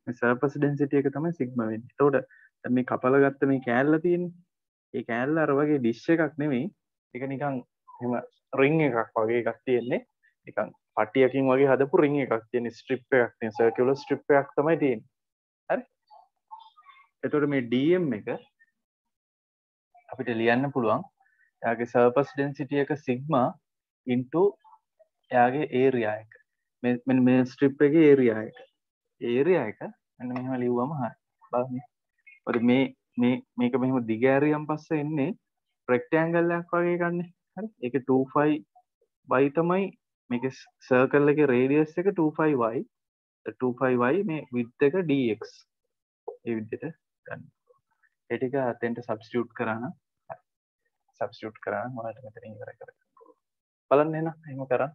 මේ සර්ෆස් ඩෙන්සිටි එක තමයි සිග්මා වෙන්නේ. ඒතකොට දැන් මේ කපලා ගත්ත මේ කෑල්ල තියෙන්නේ. ඒ කෑල්ල අර වගේ ඩිෂ් එකක් නෙමෙයි. ඒක නිකන් එහෙම රින් එකක් වගේ එකක් තියෙන්නේ. නිකන් පටියකින් වගේ හදපු රින් එකක් තියෙන ස්ට්‍රිප් එකක් තියෙන සර්කියුලර් ස්ට්‍රිප් එකක් තමයි තියෙන්නේ. හරි? එතකොට මේ dm එක අපිට ලියන්න පුළුවන් එයාගේ සර්ෆස් ඩෙන්සිටි එක සිග්මා ඉන්ටු එයාගේ ඒරියා එක. මෙන්න මේ ස්ට්‍රිප් එකේ ඒරියා එක. ඒරියා එක මෙන්න මෙහෙම ලිව්වම හරි. බලන්න. මොකද මේක මෙහෙම දිග ඇරියන් පස්සේ එන්නේ රෙක්ටැන්ගල් එකක් වගේ එකක්නේ. හරි? ඒක 25y තමයි මේකේ සර්කල් එකේ රේඩියස් එක 25y. 25y මේ width එක dx. ඒ විදිහට ගන්න. ඒ ටික අතෙන්ට සබ්ස්ටිටියුට් කරා නම් සබ්ස්ටිටියුට් කරා නම් ඔයාලට මෙතන ඉවර කරගන්න පුළුවන්. බලන්න එහෙනම් එහෙම කරා.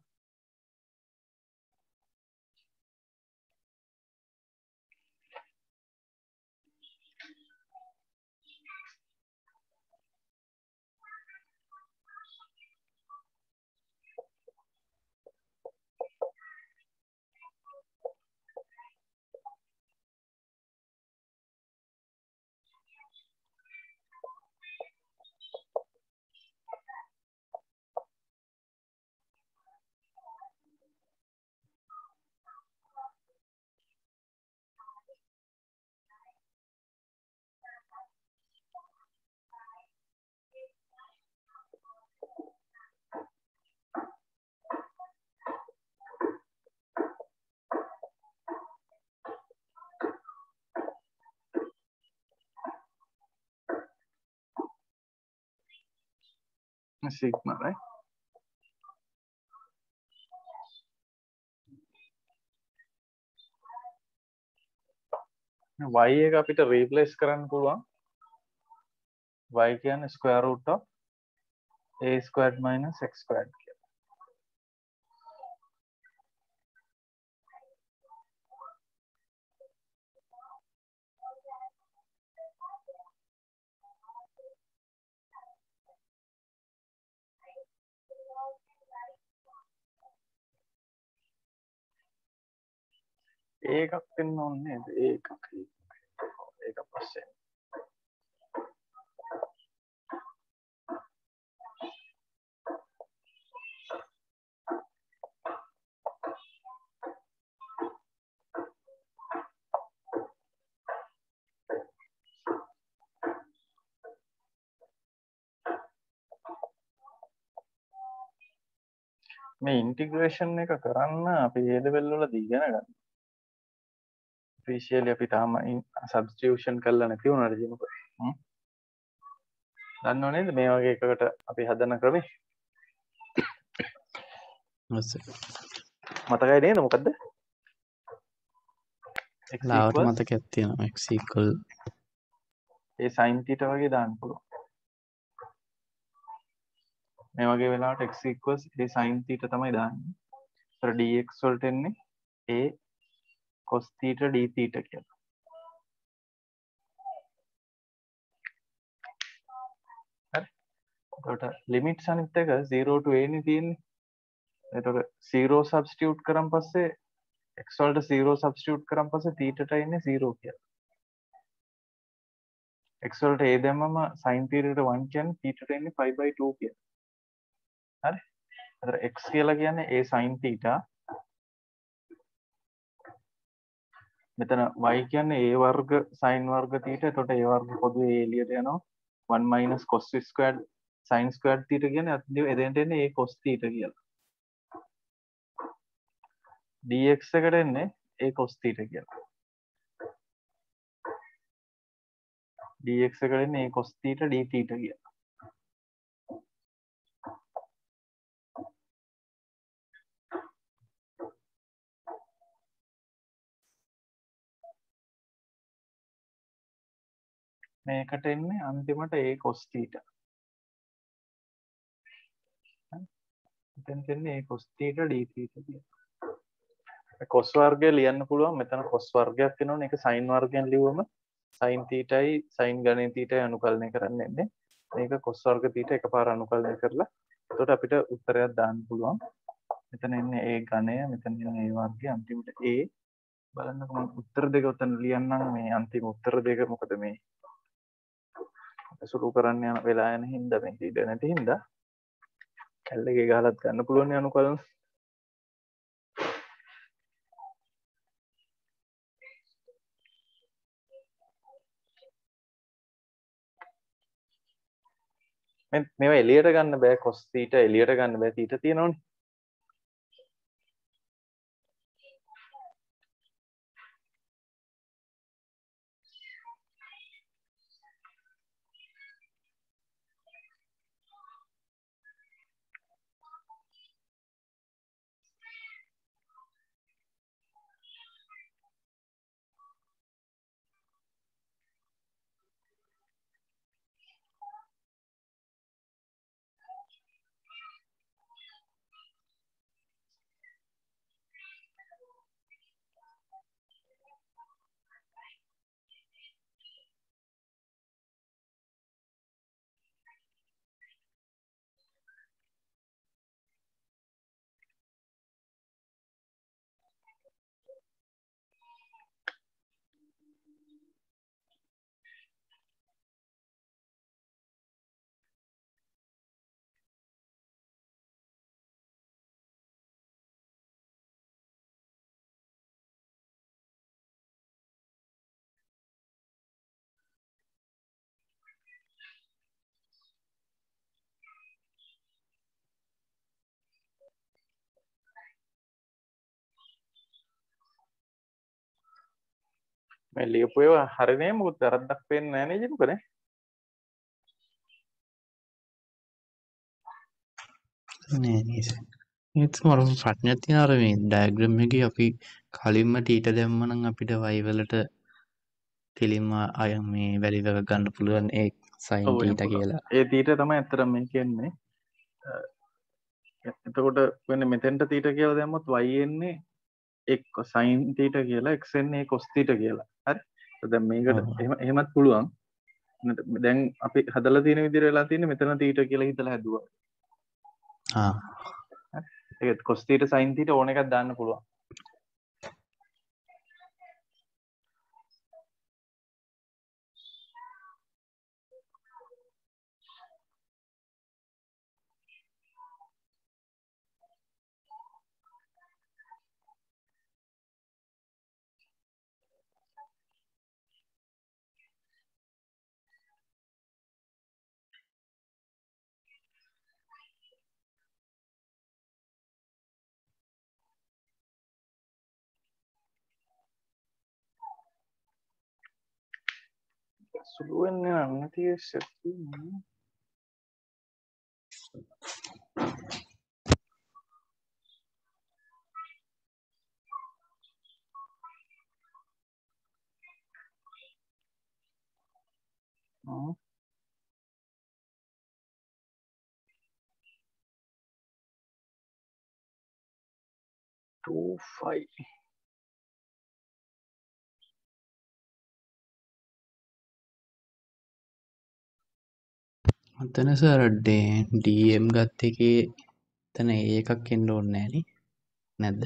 sigma, right? y එක අපිට රීප්ලේස් කරන්න පුළුවන්. y කියන්නේ square root of a squared minus x squared කියලා. ඒකක් වෙන්න ඕනේ නේද? ඒකක් පස්සේ මේ ඉන්ටිග්‍රේෂන් එක කරන්න අපි ඒ ලෙවල් වලදී ඉගෙන ගන්න. ස්පෙෂියලි අපි තාම සබ්ස්ටිටියුෂන් කරලා නැති වුණාට ජීමක. දන්නව නේද මේ වගේ එකකට අපි හදන ක්‍රමේ? ඔව් සර්. මතකයි නේද මොකද්ද? x ලාවට equals මතකයක් තියෙනවා x equal ඒ sin θ වගේ දාන්න පුළුවන්. මේ වගේ වෙලාවට x equals ඒ sin θ තමයි දාන්නේ. ඒතර dx වලට එන්නේ a cos θ d θ කියලා. හරි. එතකොට ලිමිට්ස් අනිත් එක 0 to a නේ තියෙන්නේ. එතකොට 0 සබ්ස්ටිටියුට් කරන් පස්සේ x වලට 0 සබ්ස්ටිටියුට් කරන් පස්සේ θ ට එන්නේ 0 කියලා. x වලට a දැම්මම sin θ ට 1 කියන්නේ θ ට එන්නේ 5/2 කියලා. හරි. එතකොට x කියලා කියන්නේ a sin θ. මෙතන y කියන්නේ a වර්ග sin වර්ග θ. එතකොට a වර්ග පොදුවේ a එළියට යනවා. 1 minus cos squared sin squared θ කියන්නේ එතෙන්ට එන්නේ a cos θ කියලා. dx එකට එන්නේ a cos θ කියලා. dx එකට එන්නේ a cos θ d θ කියලා. මේකට එන්නේ අන්තිමට a cos θ. එතෙන් එන්නේ a cos θ d θ කියලා. cos වර්ගය ලියන්න පුළුවන්. මෙතන cos වර්ගයක් වෙනවනේ. ඒක sin වර්ගයෙන් ලිව්වම sin θයි sin ගණන් θයි අනුකලනය කරන්න එන්නේ. මේක cos වර්ග θ එකපාර අනුකලනය කරලා එතකොට අපිට උත්තරයක් දාන්න පුළුවන්. මෙතන එන්නේ a ඝනය, මෙතන එන්නේ a වර්ගය, අන්තිමට a බලන්නකො මම උත්තර දෙක උතන ලියන්නම්. මේ අන්තිම උත්තර දෙක මොකද මේ සුළු කරන්න යන වෙලා යන හින්දා මේ ඉඩ නැති හින්දා කැල්ලේ ගහලත් ගන්න පුළුවන් නේ අනුකලන. මේවා එළියට ගන්න බෑ. cos θ එළියට ගන්න බෑ. θ තියෙනවනේ. මේ ලියපු ඒවා හරිනේ. මොකද වැරද්දක් පේන්නේ නැහැ නේද මොකද? නෑ නේද? ඒත් මර ප්‍රශ්නයක් තියෙනවා. අර මේ ඩයග්‍රෑම් එකේ අපි කලින්ම ටීට දැම්ම නම් අපිට y වලට කෙලින්ම අය මේ වැලියු එක ගන්න පුළුවන් ඒ sin ඔව් එහෙම θ පුළුවන්. කියලා. ඒ θ තමයි ඇත්තටම මේ කියන්නේ. එතකොට වෙන්නේ මෙතෙන්ට θ කියලා දැම්මොත් y එන්නේ එක් sin θ කියලා, x එන්නේ cos θ කියලා. හරි. දැන් මේකට ඔව්. එහෙමත් පුළුවන්. දැන් අපි හදලා තියෙන විදිහට වෙලා තියෙන්නේ මෙතන θ කියලා හිතලා හැදුවා. ආ. හරි. ඒක cos θ sin θ ඕන එකක් දාන්න පුළුවන්. සුළු වෙන්නේ නැති ශක්තිය. 2 5 අතන සර් ඩම් ගත්ත එකේ තන ඒකක් එන්න ඕනේ නෑනේ නැද්ද?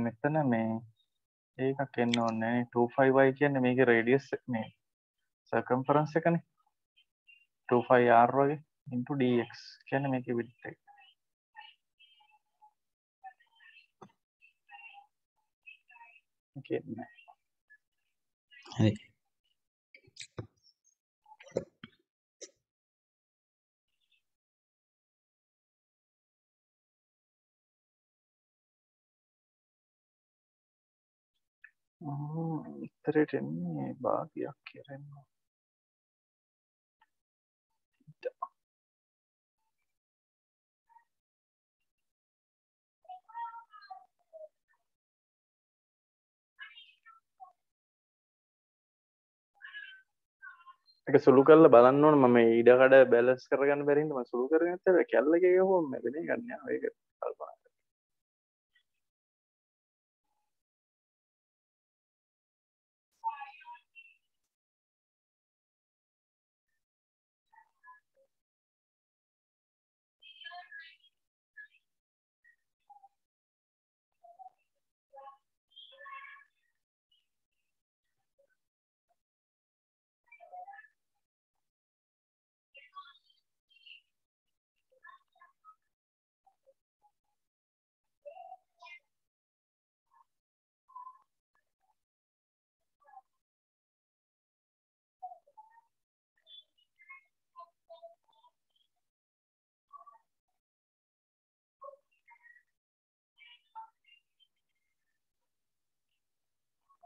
මෙතන මේ ඒකක් එන්න ඕනේ 25y කියන්නේ මේකේ රේඩියස් මේ සර්කම්ෆරන්ස් එකනේ 25r වගේ into dx කියන්නේ මේකේ width එක. කියන්නේ හරි. උත්තරේට එන්නේ භාගයක් කියලා එනවා. ඒක සුළු කරලා බලන්න ඕන මම ඉඩකඩ බැලන්ස් කරගන්න බැරි හින්දා මම සුළු කරගෙන ඉතින් කැල්ල එකේ ගහුවම වෙන්නේ ගන්න යනවා ඒක කල්පනා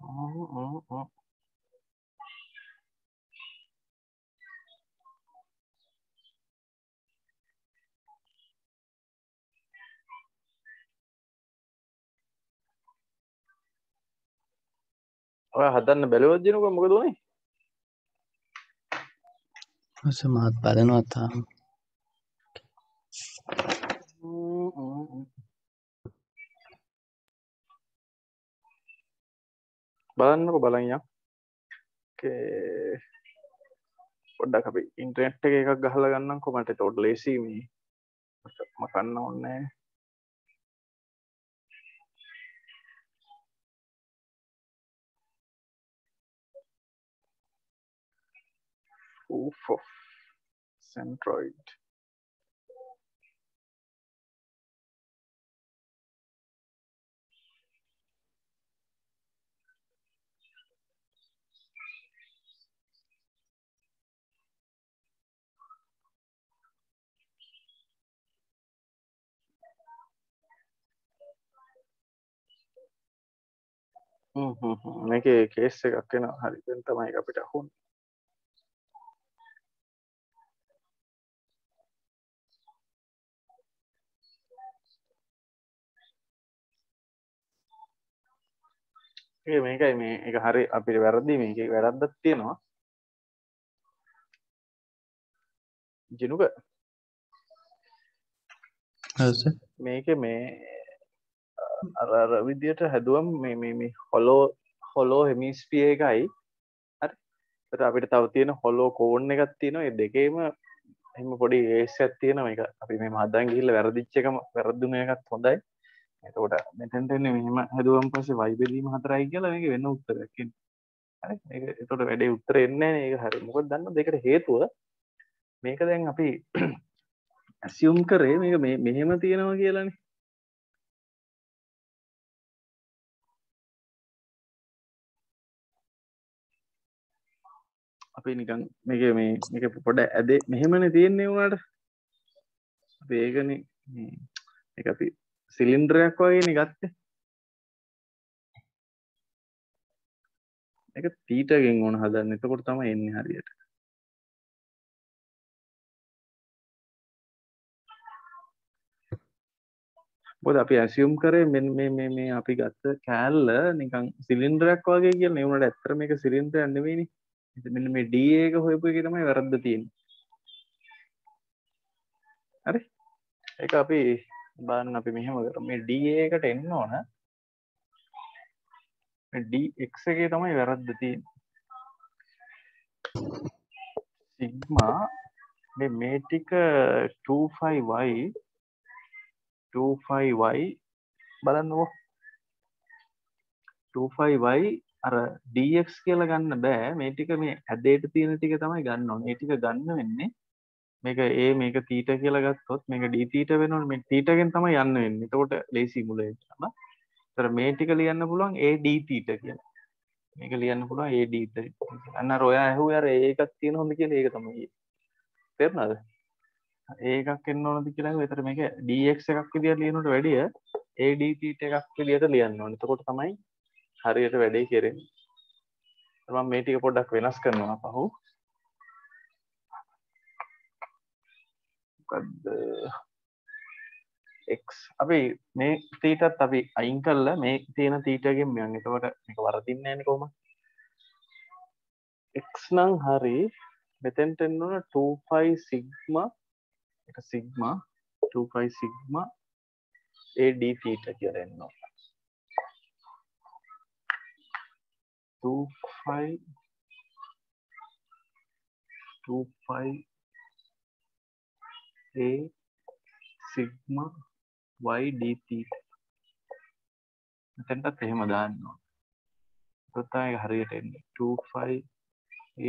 ඔය හදන්න බැලුවොත් දිනක මොකද උනේ ඔස මාත් බලනවා තාම. බලන්නකො බලන් යන්න පොඩ්ඩක් අපි ඉන්ටර්නෙට් එක එකක් ගහලා ගන්නම්කො මට ඒක පොඩ්ඩ ලේසි මේ මකන්න ඕනේ proof of centroid මේකේ කේස් එකක් එනවා හරි දැන් තමයි ඒක අපිට අහුන්නේ මේකයි මේ එක හරි අපිට වැරදි මේකේ වැරද්දක් තියෙනවා ජිනුක ඔස මේකේ මේ අර විදියට හැදුවම් මේ හොලෝ හෙමිස්ෆියර් එකයි හරි ඒත් අපිට තව තියෙන හොලෝ කෝන් එකක් තියෙනවා ඒ දෙකේම එහෙම පොඩි ඒස් එකක් තියෙනවා මේක අපි මේ හදන් ගිහිල්ලා වැරදිච්ච එකම වැරදුන එකත් හොඳයි එතකොට මෙතෙන්ට එන්නේ මෙහෙම හැදුවම පස්සේ y බෙදීම 4යි කියලා මේක වෙන උත්තරයක් එන්නේ හරි මේක එතකොට වැඩේ උත්තර එන්නේ නැහැ නේ ඒක හරි මොකද දන්නවද ඒකට හේතුව මේක දැන් අපි ඇසියුම් කරේ මේක මෙහෙම තියෙනවා කියලානේ අපි නිකන් මේක පොඩ ඇදේ මෙහෙමනේ තියෙන්නේ උනාට අපි ඒකනේ මේක අපි සිලින්ඩරයක් වගේනේ ගත්තේ ඒක තීටගෙන් ඕන හදන්න එතකොට තමයි එන්නේ හරියට මොකද අපි ඇසියුම් කරේ මේ අපි ගත්ත කෑල්ල නිකන් සිලින්ඩරයක් වගේ කියලා නේ උනාට ඇත්තට මේක සිලින්ඩරයක් නෙවෙයිනේ ඉතින් මෙන්න මේ DA එක හොයපු එකේ තමයි වැරද්ද තියෙන්නේ. හරි? ඒක අපි බලන්න අපි මෙහෙම කරමු. මේ DA එකට එන්න ඕන. මේ DX එකේ තමයි වැරද්ද තියෙන්නේ. සිග්මා මේ ටික 25y 25y බලන්නකෝ 25y අර dx කියලා ගන්න බෑ මේ ටික මේ ඇදේට තියෙන ටික තමයි ගන්න ඕනේ. මේ ටික ගන්න වෙන්නේ මේක a මේක θ කියලා ගත්තොත් මේක d θ වෙනවනේ මේ θ ගෙන් තමයි යන්න වෙන්නේ. එතකොට ලේසි මුල එන්න. ඒතර මේ ටික ලියන්න පුළුවන් a d θ කියලා. මේක ලියන්න පුළුවන් a d θ. අන්න අර ඔයා ඇහුවේ අර a එකක් තියෙනවද කියලා ඒක තමයි. තේරුණාද? ඒකක් එන්න ඕනද කියලා ඇහුවා. ඒතර මේක dx එකක් විදියට ලියනවට වැඩිය a d θ එකක් විදියට ලියන්න ඕනේ. එතකොට තමයි හරියට වැඩේ කෙරෙන්නේ. මම මේ ටික පොඩ්ඩක් වෙනස් කරනවා පහු. මොකද්ද x අපි මේ θටත් අපි අයින් කළා මේ තියෙන θ ගෙන් මෙයන්. එතකොට මේක වරදින්නේ නැහැනේ කොහොමද? x නම් හරි මෙතෙන්ට එන්න ඕන 2π සිග්මා එක සිග්මා 2π සිග්මා a d θ කියලා එන්න ඕන. 2π a සිග්මා y d θ. මෙතෙන්ටත් එහෙම දාන්න ඕන. එතකොට තමයි හරියට එන්නේ 2π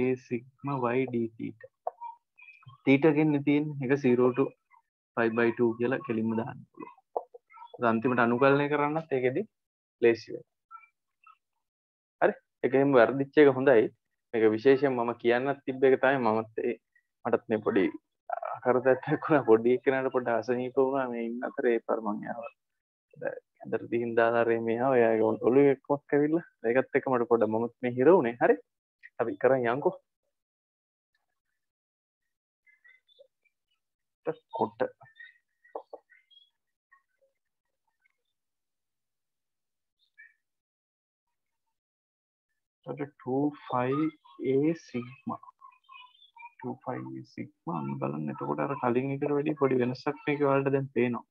a සිග්මා y d θ. θ ගෙන්නේ තියෙන්නේ ඒක 0 to π/2 කියලා කෙලින්ම දාන්න පුළුවන්. අන්තිමට අනුකලනය කරන්නත් ඒකෙදි ලේසි වෙනවා. හරි? ඒක එහෙම වැරදිච්ච එක හොඳයි. මේක විශේෂයෙන් මම කියන්නත් තිබ්බ එක තමයි මටත් මේ පොඩි කරදරයක් වුණා පොඩි එක්කෙනාට පොඩ්ඩ අසනීප වුණා මේ ඉන්න අතරේ පාර මං ආවා. ඇඳට දිහින් දාලාරේ මේ ආවා. එයාගේ ඔළුවේ එක්කක් ඇවිල්ලා. ඒකත් එක්ක මට පොඩ්ඩ මමත් මේ හිර වුණේ. හරි? අපි කරන් යන්කෝ. කොට so 2π a sigma 2π a sigma අන්න බලන්න. එතකොට අර කලින් එකට වැඩි පොඩි වෙනසක් මේක වලට දැන් පේනවා.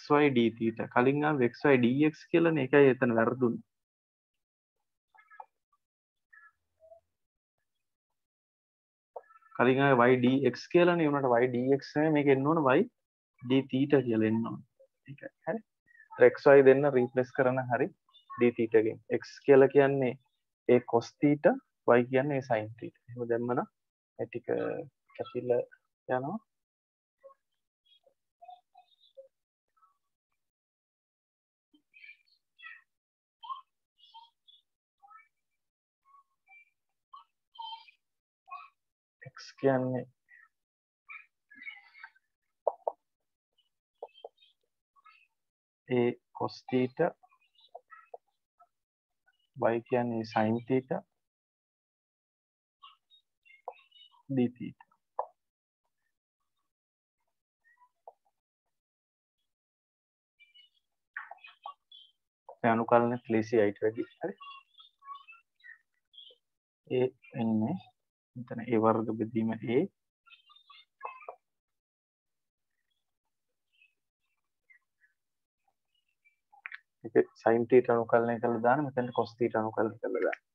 xy d θ කලින් ආව xy dx කියලානේ. ඒකයි එතන වැරදුනේ. කලින් ආවේ y dx කියලානේ. උනට y dx නෙමෙයි මේක එන්න ඕන y d θ කියලා එන්න ඕන. ඒකයි. හරි. xy දෙන්න රීප්ලේස් කරන හරි d θ ගෙන්. x කියලා කියන්නේ a cos θ y කියන්නේ a sin θ. එහෙම දැම්මනම් ඒ ටික කැපිලා යනවා. x කියන්නේ a cos θ y කියන්නේ sin θ d θ. මේ අනුකලන ලේසි අයිට වැඩි. හරි. a එන්නේ මෙතන a වර්ග බෙදීම a ඒක sin θ අනුකලනය කරලා දාන්න. මෙතන cos θ අනුකලනය කරලා දාන්න.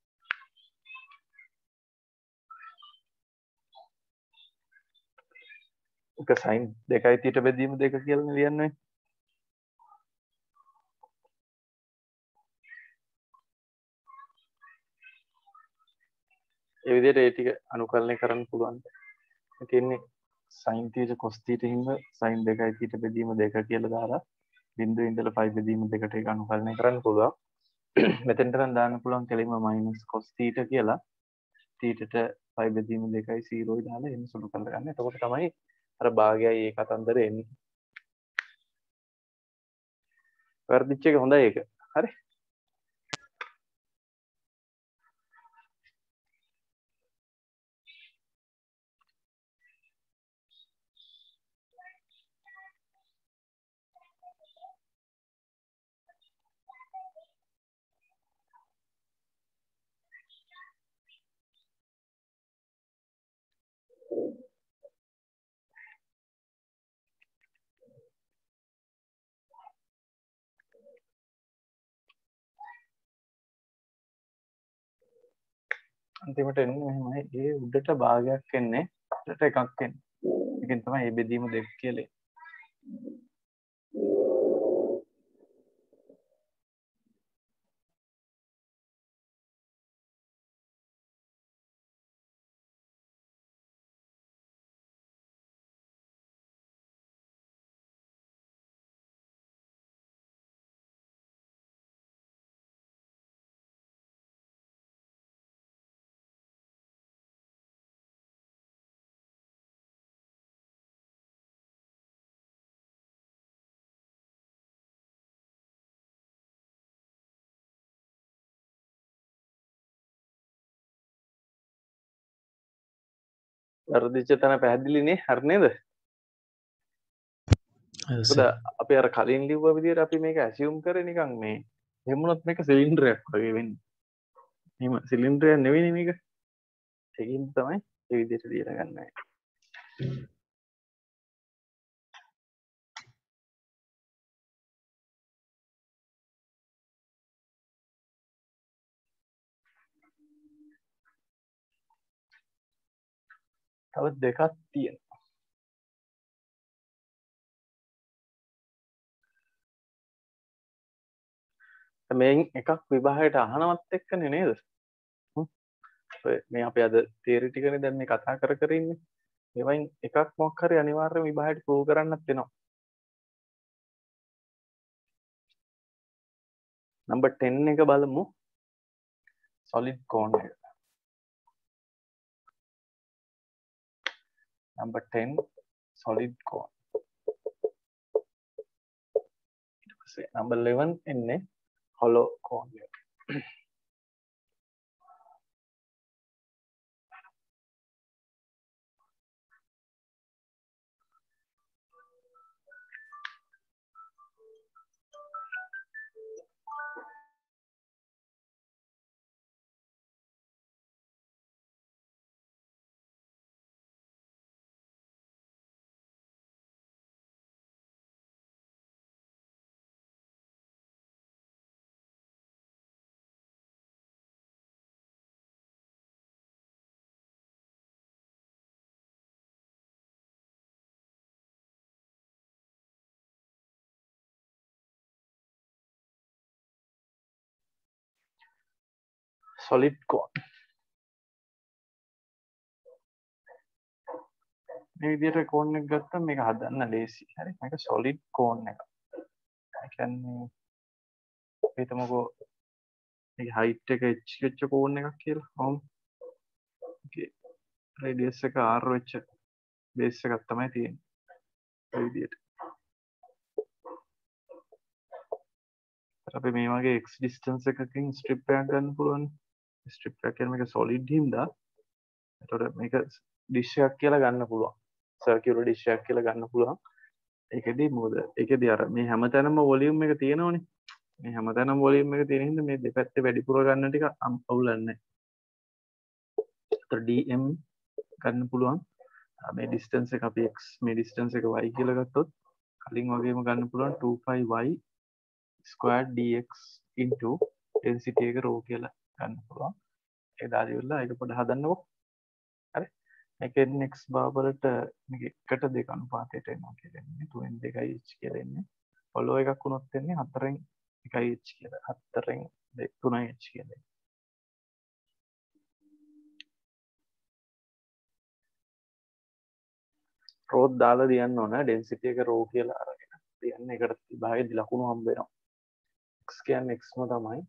ඒක sin 2යි θ බෙදීම 2 කියලා ලියන්නේ. ඒ විදිහට ඒ ටික අනුකලනය කරන්න පුළුවන්. ඒ කියන්නේ sin θ cos θ හින්දා sin 2යි θ බෙදීම 2 කියලා දාලා බිඳුවේ ඉඳලා π බෙදීම 2ට ඒක අනුකලනය කරන්න පුළුවන්. මෙතෙන්ට නම් දාන්න පුළුවන් කෙලින්ම -cos θ කියලා. θට π බෙදීම 2යි 0යි දාලා එන්න සුළු කරලා ගන්න. එතකොට තමයි අර භාගයයි ඒ කතන්දරේ එන්නේ. වැරදිච්ච එක හොඳයි ඒක. හරි. අන්තිමට එන්නේ මෙහෙමයි. ඒ උඩට භාගයක් එන්නේ උඩට එකක් එන්නේ. ඒකෙන් තමයි මේ බෙදීම දෙක කියලා. වැරදිච්ච තැන පැහැදිලිනේ හරි නේද? මොකද අපි අර කලින් ලිව්ව විදිහට අපි මේක ඇසියුම් කරේ නිකන් මේ එහෙම වුණොත් මේක සිලින්ඩරයක් වගේ වෙන්නේ. එහෙම සිලින්ඩරයක් නෙවෙයි මේක. ඒකින් තමයි ඒ විදිහට ලියලා ගන්නෑ. තව දෙකක් තියෙනවා. මේන් එකක් විභාගයට අහනවත් එක්කනේ නේද? මේ අපි අද තියරි ටිකනේ දැන් මේ කතා කර ඉන්නේ. ඒවයින් එකක් මොකක් හරි අනිවාර්යයෙන් විභාගයට ප්‍රූව් කරන්නත් වෙනවා. නම්බර් 10 එක බලමු. solid cone එක. number 10 solid cone. ඊට පස්සේ number 11 එන්නේ hollow cone එක. solid cone. මේ විදිහට cone එක ගත්තම මේක හදන්න ලේසි. හරි. මේක solid cone එක. ඒ කියන්නේ හිතමුකෝ මේ height එක h වෙච්ච cone එකක් කියලා. ඔව්. okay. radius එක r වෙච්ච base එකක් තමයි තියෙන්නේ. ඒ විදිහට. අපි මේ වගේ x distance එකකින් strip එකක් ගන්න පුළුවන්. strip එක කියන්නේ මේක solid හින්දා එතකොට මේක dish එකක් කියලා ගන්න පුළුවන්. circular dish එකක් කියලා ගන්න පුළුවන්. ඒකෙදි මොකද? ඒකෙදි අර මේ හැමතැනම volume එක තියෙනවනේ. මේ හැමතැනම volume එක තියෙන හින්දා මේ දෙපැත්තේ වැඩිපුර ගන්න ටික අවුලන්නේ නැහැ. ඒතර dm ගන්න පුළුවන්. මේ distance එක අපි x මේ distance එක y කියලා ගත්තොත් කලින් වගේම ගන්න පුළුවන් 2πy squared dx into density එක rho කියලා ගන්න පුළුවන්. ඒ දාලා ඉවරලා ඒක පොඩ්ඩක් හදන්නකො. හරි. මේකෙන් x බාබලට මේක 1ට 2 අනුපාතයට එනවා කියලා එන්නේ 2n 2යි h කියලා එන්නේ. follow එකක් වුණොත් එන්නේ 4න් 1යි h කියලා. 4න් 3යි h කියලා. rho දාලා දියන්න ඕන density එක rho කියලා අරගෙන. දියන්න එකට විභාගයේදී ලකුණු හම්බ වෙනවා. x කියන්නේ xම තමයි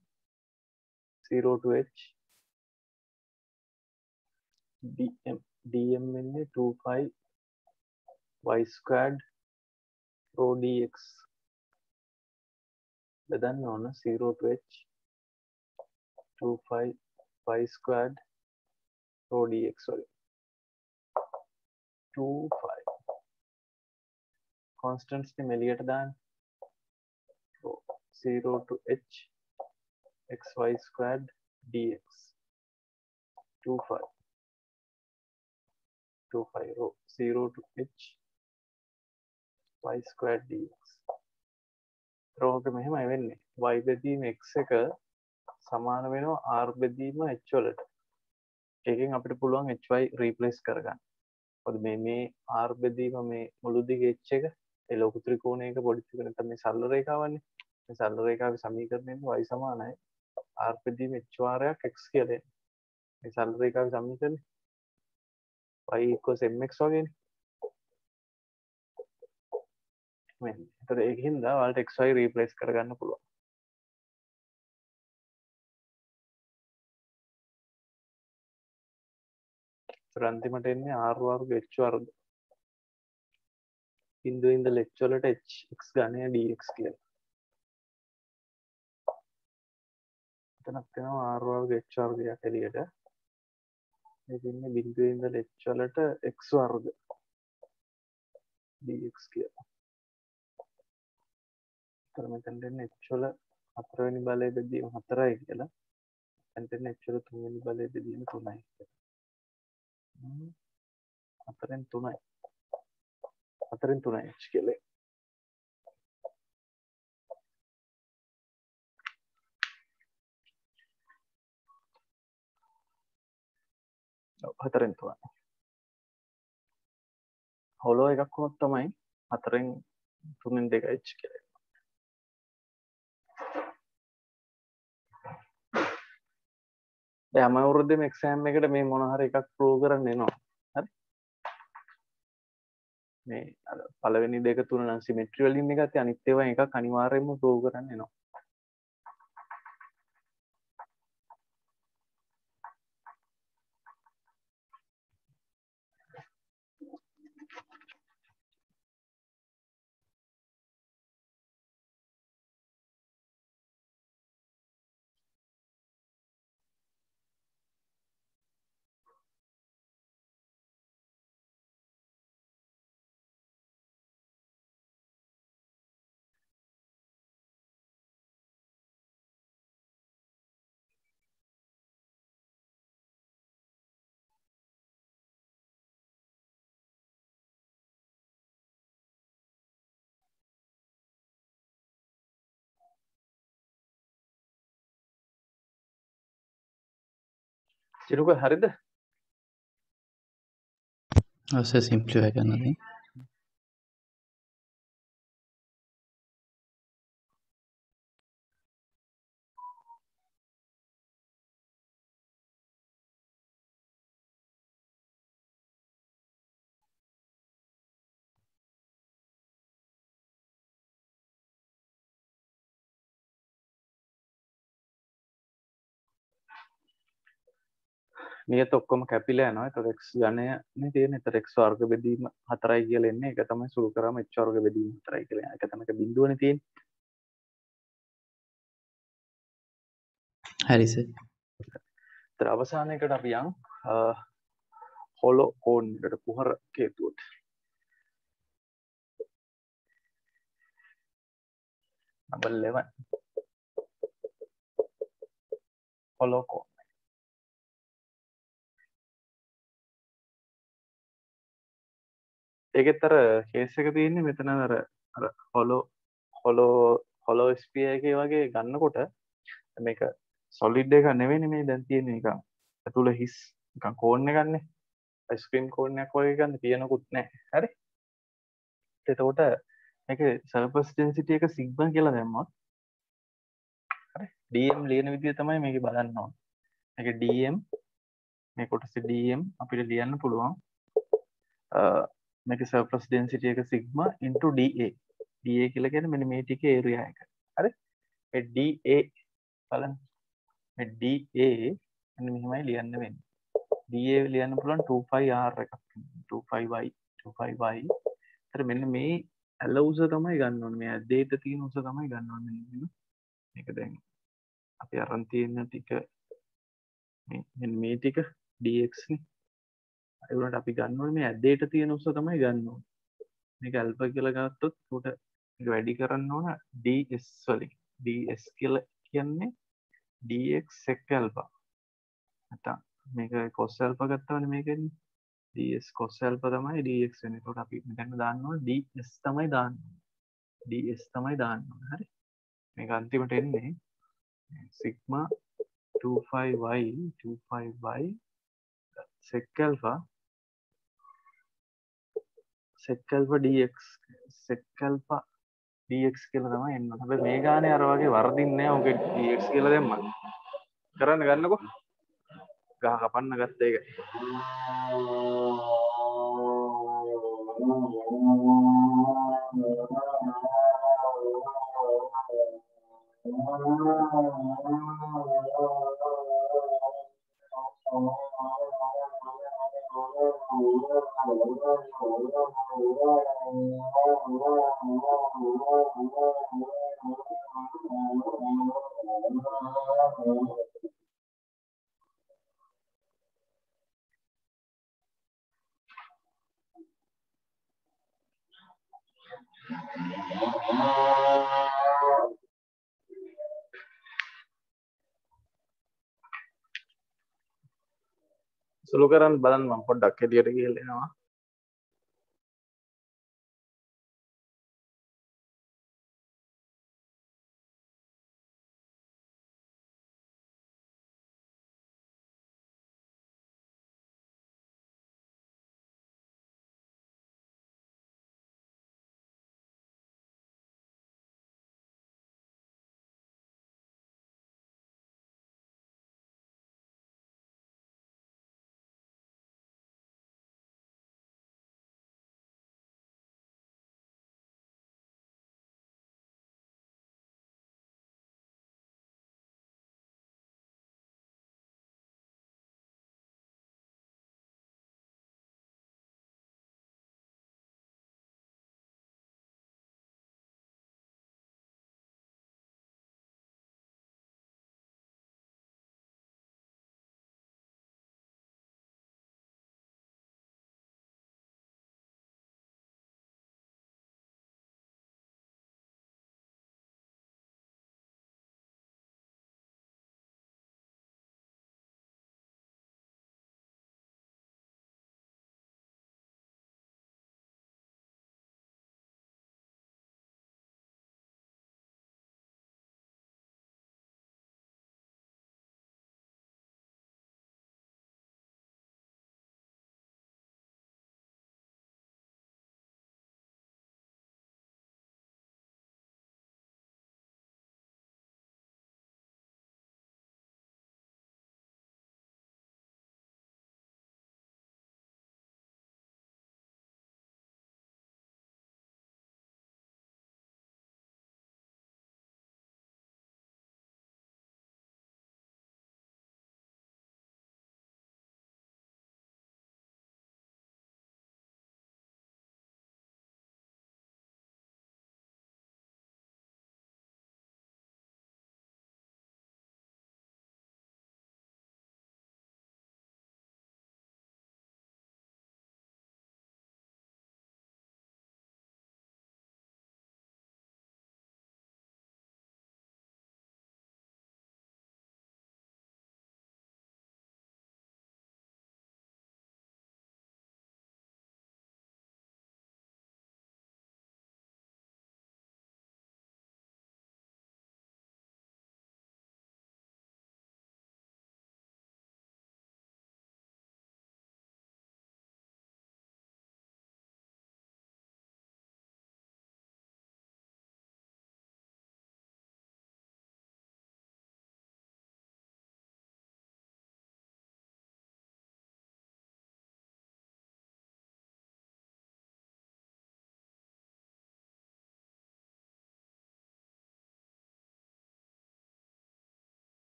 0 to h dm එන්නේ 2π y squared rho dx බෙදන්න ඕන 0 to h 2π y squared rho dx sorry 2π constants ने මෙලියට දාන්න 0 to h xy squared dx 2π rho 0 to h y squared dx rho එක මෙහෙමයි වෙන්නේ y බෙදීම x එක සමාන වෙනවා r බෙදීම h වලට ඒකෙන් අපිට පුළුවන් hy රීප්ලේස් කරගන්න. මොකද මේ r බෙදීම මේ මුළු දිගේ h එක ඒ ලොකු ත්‍රිකෝණයක පොඩි ත්‍රිකෝණය නැත්නම් මේ සරල රේඛාවන්නේ. මේ සරල රේඛාවේ සමීකරණයෙන් y සමානයි r බෙදීම h වාරයක් x කියලා එන්නේ. මේ සරල රේඛාවේ සමීකරණය y equals mx වගේනේ. මෙන්න. ඒතර ඒකින්ද ඔයාලට xy රීප්ලේස් කරගන්න පුළුවන්. අන්තිමට එන්නේ r වර්ග h වර්ග බිඳුවේ ඉඳලා h වලට h x ගණය dx කියලා. එතනක් වෙනවා r වර්ග h වර්ගයක් එළියට. මේක ඉන්නේ බිඳුවේ ඉඳලා h වලට x වර්ග dx කියලා. එතන මෙතන දෙන්නේ h වල 4 වෙනි බලය බෙදීම 4යි කියලා. එතන දෙන්නේ h වල 3 වෙනි බලය බෙදීම 3යි කියලා. 4න් 3යි. 4න් 3යි h කියලා. හතරෙන් 3යි. හොලෝ එකක් වුණොත් තමයි 4න් 3න් 2යි h කියලා. හැම අවුරුද්දෙම එක්සෑම් එකට මේ මොන හරි එකක් ප්‍රූව් කරන්න එනවා. හරි? මේ අර පළවෙනි දෙක තුන නම් සිමෙට්‍රි වලින් එකත් අනිත් ඒවා එකක් අනිවාර්යයෙන්ම ප්‍රූව් කරන්න එනවා. චිරුක හරිද? ඔස්සේ සිම්ප්ලිෆයි කරනවා. නියත ඔක්කොම කැපිලා යනවා. ඒතකොට x ඝනය නේ තියෙන්නේ. ඒතර x වර්ග බෙදීම 4යි කියලා එන්නේ. ඒක තමයි සුළු කරාම h වර්ග බෙදීම 4යි කියලා. ඒක තමයි බිඳුවනේ තියෙන්නේ. හරි සර්. ඒතර අවසානයේකට අපි යන් හොලෝ කෝන් එකට කුහර කේතුවට. නම්බර් 11 හොලෝ කෝන්. ඒකෙත් අර කේස් එක තියෙන්නේ මෙතන අර හොලෝ ස්පියර් එකේ වගේ ගන්නකොට මේක සොලිඩ් එක නෙවෙයිනේ මේ දැන් තියෙන එක. ඇතුළ හිස් නිකන් කෝන් එකක් නේ. අයිස්ක්‍රීම් කෝන් එකක් වගේ ගන්න පියනකුත් නැහැ. හරි? එතකොට මේකේ සර්ෆස් ඩෙන්සිටි එක සිග්මා කියලා දැම්මොත් හරි dm ලියන විදිය තමයි මේකේ බලන්න ඕනේ. මේකේ dm මේ කොටසේ dm අපිට ලියන්න පුළුවන් මේකේ සර්ෆස් ඩෙන්සිටි එක සිග්මා into da. da කියලා කියන්නේ මෙන්න මේ ටිකේ ඒරියා එක. හරි? ඒ da බලන්න. මේ da මෙන්න මෙහෙමයි ලියන්න වෙන්නේ. da ලියන්න පුළුවන් 25r එකක්. 25y 25y. ඒතර මෙන්න මේ ඇල උස තමයි ගන්න ඕනේ. මේ ඇද්දේට තියෙන උස තමයි ගන්න ඕනේ. මේක දැන් අපි අරන් තියෙන ටික මෙන්න මේ ටික dx නේ. ඒ වුණාට අපි ගන්න ඕනේ මේ ඇද්දේට තියෙන උස තමයි ගන්න ඕනේ. මේක ඇල්ෆා කියලා ගත්තොත් උඩ මේක වැඩි කරන්න ඕන ds වලින්. ds කියලා කියන්නේ dx sec alpha. නැත්නම් මේක cos alpha ගත්තවනේ මේකෙන්නේ. ds cos alpha තමයි dx වෙන්නේ. ඒකට අපි මෙතන දාන්න ඕනේ ds තමයි දාන්න ඕනේ. ds තමයි දාන්න ඕනේ. හරි? මේක අන්තිමට එන්නේ sigma 25y sec alpha dx sec alpha dx කියලා තමයි එන්න. හැබැයි මේ ගානේ අර වගේ වර්ධින්නේ නැහැ. ඔගේ dx කියලා දැම්මම. කරන්න ගන්නකො. ගහ කපන්න ගත්ත එක. සුළු කරන් බලන්න මම පොඩ්ඩක් එළියට ගිහලා එනවා.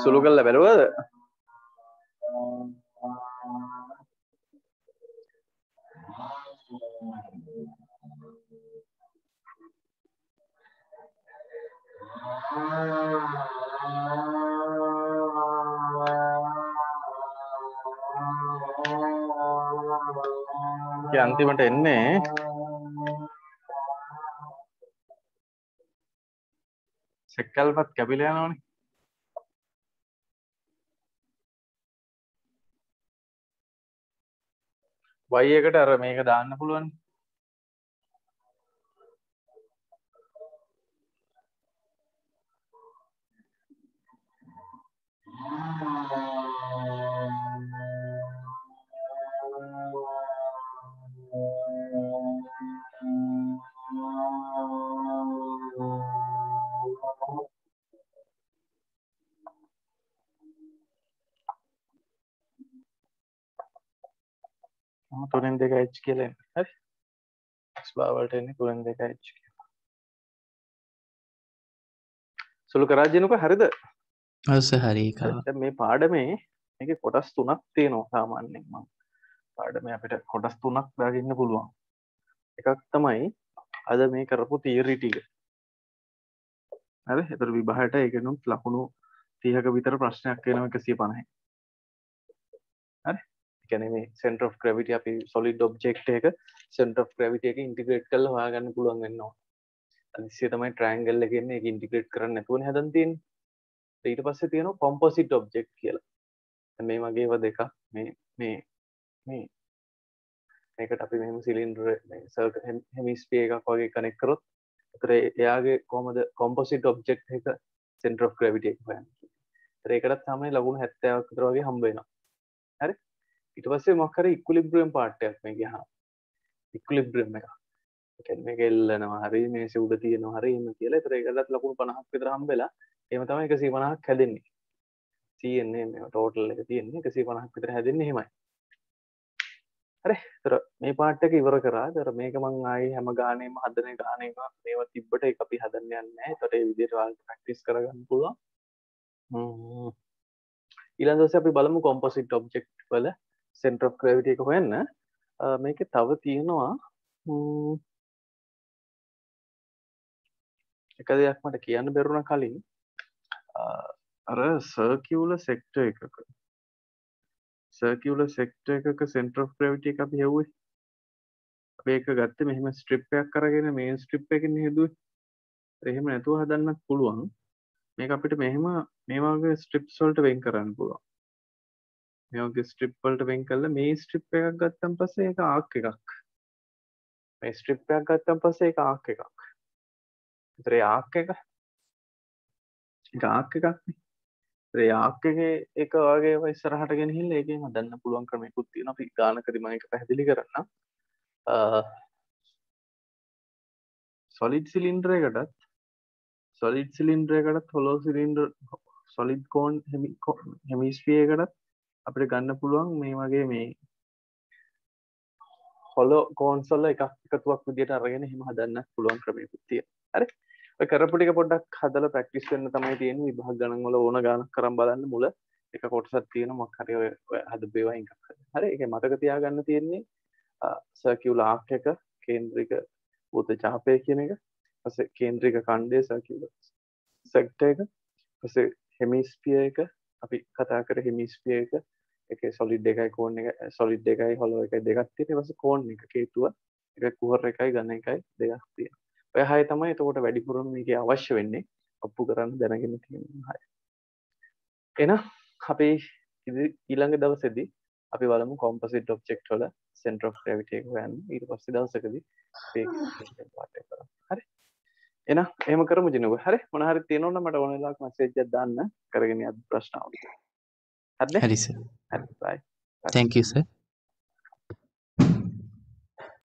සුළු කරලා බැලුවද? අන්තිමට එන්නේ සෙක්කල්පත් කැපිලා යනවනේ. y එකට අර මේක දාන්න පුළුවන්. තුනෙන් දෙක h කියලා එන්නේ. හරි. x බාවලට එන්නේ තුනෙන් දෙක h කියලා. සුළු කරා දිනුක හරිද? ඔව් සර් හරි ඒක. දැන් මේ පාඩමේ මේකේ කොටස් තුනක් තියෙනවා සාමාන්‍යයෙන් මම. පාඩමේ අපිට කොටස් තුනක් දාගන්න පුළුවන්. එකක් තමයි අද මේ කරපු තියරි ටික. හරි. ඒතර විභාගයට ඒකෙනුත් ලකුණු 30ක විතර ප්‍රශ්නයක් වෙනවා 150. හරි. කියන්නේ මේ center of gravity අපි solid object එක center of gravity එක integrate කරලා හොයාගන්න පුළුවන් වෙනවා. අනිත් තමයි triangle එකේ ඉන්නේ ඒක integrate කරන්න නැතුවනේ හදන් තියෙන්නේ. ඊට පස්සේ තියෙනවා composite object කියලා. මේ වගේ ඒවා දෙකක් මේ මේකට අපි මෙහෙම සිලින්ඩර් මේ සර්කල් හෙමිස්ෆියර් එකක් වගේ කනෙක්ට් කරොත් ඒතර එයාගේ කොහමද composite object එක center of gravity එක හොයන්නේ. ඒතර ඒකටත් සාමාන්‍ය ලකුණු 70ක් විතර වගේ හම්බ වෙනවා. හරි. ඊට පස්සේ මොකක් හරි ඉක්විලිබ්‍රියම් පාර්ට් එකක් මේ ගියාම ඉක්විලිබ්‍රියම් එක. ඒ කියන්නේ මේක එල්ලනවා හරි මේසෙ උඩ තියෙනවා හරි එහෙම කියලා. ඒතර ඒකටත් ලකුණු 50ක් විතර හම්බ වෙලා එහෙම තමයි 150ක් හැදෙන්නේ. තියෙන්නේ මේ ටෝටල් එක තියෙන්නේ 150ක් විතර හැදෙන්නේ එහෙමයි. හරි. ඒතර මේ පාර්ට් එක ඉවර කරා. ඒතර මේක මම ආයේ හැම ගානේම හදන ගානේක මේවා තිබ්බට ඒක අපි හදන්න යන්නේ නැහැ. ඒතර ඒ විදිහට ඔයාලට ප්‍රැක්ටිස් කරගන්න පුළුවන්. ඊළඟ දවසේ අපි බලමු composite object වල center of gravity එක හොයන්න. මේකේ තව තියෙනවා එක දෙයක් මට කියන්න බැරුණා කලින් අර circular sector එකක center of gravity එක අපි හෙව්වේ. අපි ඒක ගත්තේ මෙහෙම strip එකක් අරගෙන main strip එකකින් හදුවේ. එහෙම නැතුව හදන්නත් පුළුවන්. මේක අපිට මෙහෙම මේ වගේ strips වලට වෙන් කරන්න පුළුවන්. මේ වගේ strip වලට වෙන් කළා මේ strip එකක් ගත්තන් පස්සේ ඒක arc එකක්. මේ strip එකක් ගත්තන් පස්සේ ඒක arc එකක්. ඒතර ඒ arc එක arc එකක් නේ. ඒ arc එකේ එක වගේ ඒවා ඉස්සරහට ගෙනහිල්ලා ඒකෙන් හදන්න පුළුවන් ක්‍රමයකුත් තියෙනවා. අපි ගානකදී මම ඒක පැහැදිලි කරන්නම්. solid cylinder එකටත් hollow cylinder solid cone hemisphere එකටත් අපිට ගන්න පුළුවන් මේ වගේ මේ hollow cones වල එකතුවක් විදියට අරගෙන එහෙම හදන්න පුළුවන් ක්‍රමයකුත් තියෙනවා. හරි. ඔය කරපු ටික පොඩ්ඩක් හදලා ප්‍රැක්ටිස් වෙන්න තමයි තියෙන්නේ. විභාග ගණන් වල ඕන ගානක් කරන් බලන්න මුල එක කොටසක් තියෙනවා මොකක් හරි ඔය හදපු ඒවා එකක් හරි. හරි. ඒකේ මතක තියාගන්න තියෙන්නේ circular arc එක කේන්ද්‍රික වෘත්ත චාපය කියන එක. ඊපස්සේ කේන්ද්‍රික ඛණ්ඩය circular sector එක. ඊපස්සේ hemisphere එක අපි කතා කරේ hemisphere එක එකේ solid එකයි cone එක solid එකයි hollow එකයි දෙකක් තියෙනවා. ඊපස්සේ cone එක හේතුව එක කුහර එකයි ඝන එකයි දෙකක් තියෙනවා. ඔය හය තමයි එතකොට වැඩිපුරම මේකේ අවශ්‍ය වෙන්නේ ඔප්පු කරන්න දැනගෙන තියෙන හය. එහෙනම් අපි ඊළඟ දවසේදී අපි බලමු composite object වල center of gravity එක හොයන්න. ඊට පස්සේ දවසකදී මේක පාඩම් කරමු. හරි. එහෙනම් එහෙම කරමු ජිනෝ. හරි. මොන හරි තියෙනවනම් මට ඕන වෙලාවක මැසේජ් එකක් දාන්න. කරගෙන යන්න ප්‍රශ්න අවුත්. හරි සර්. හරි. බයි. Thank you sir.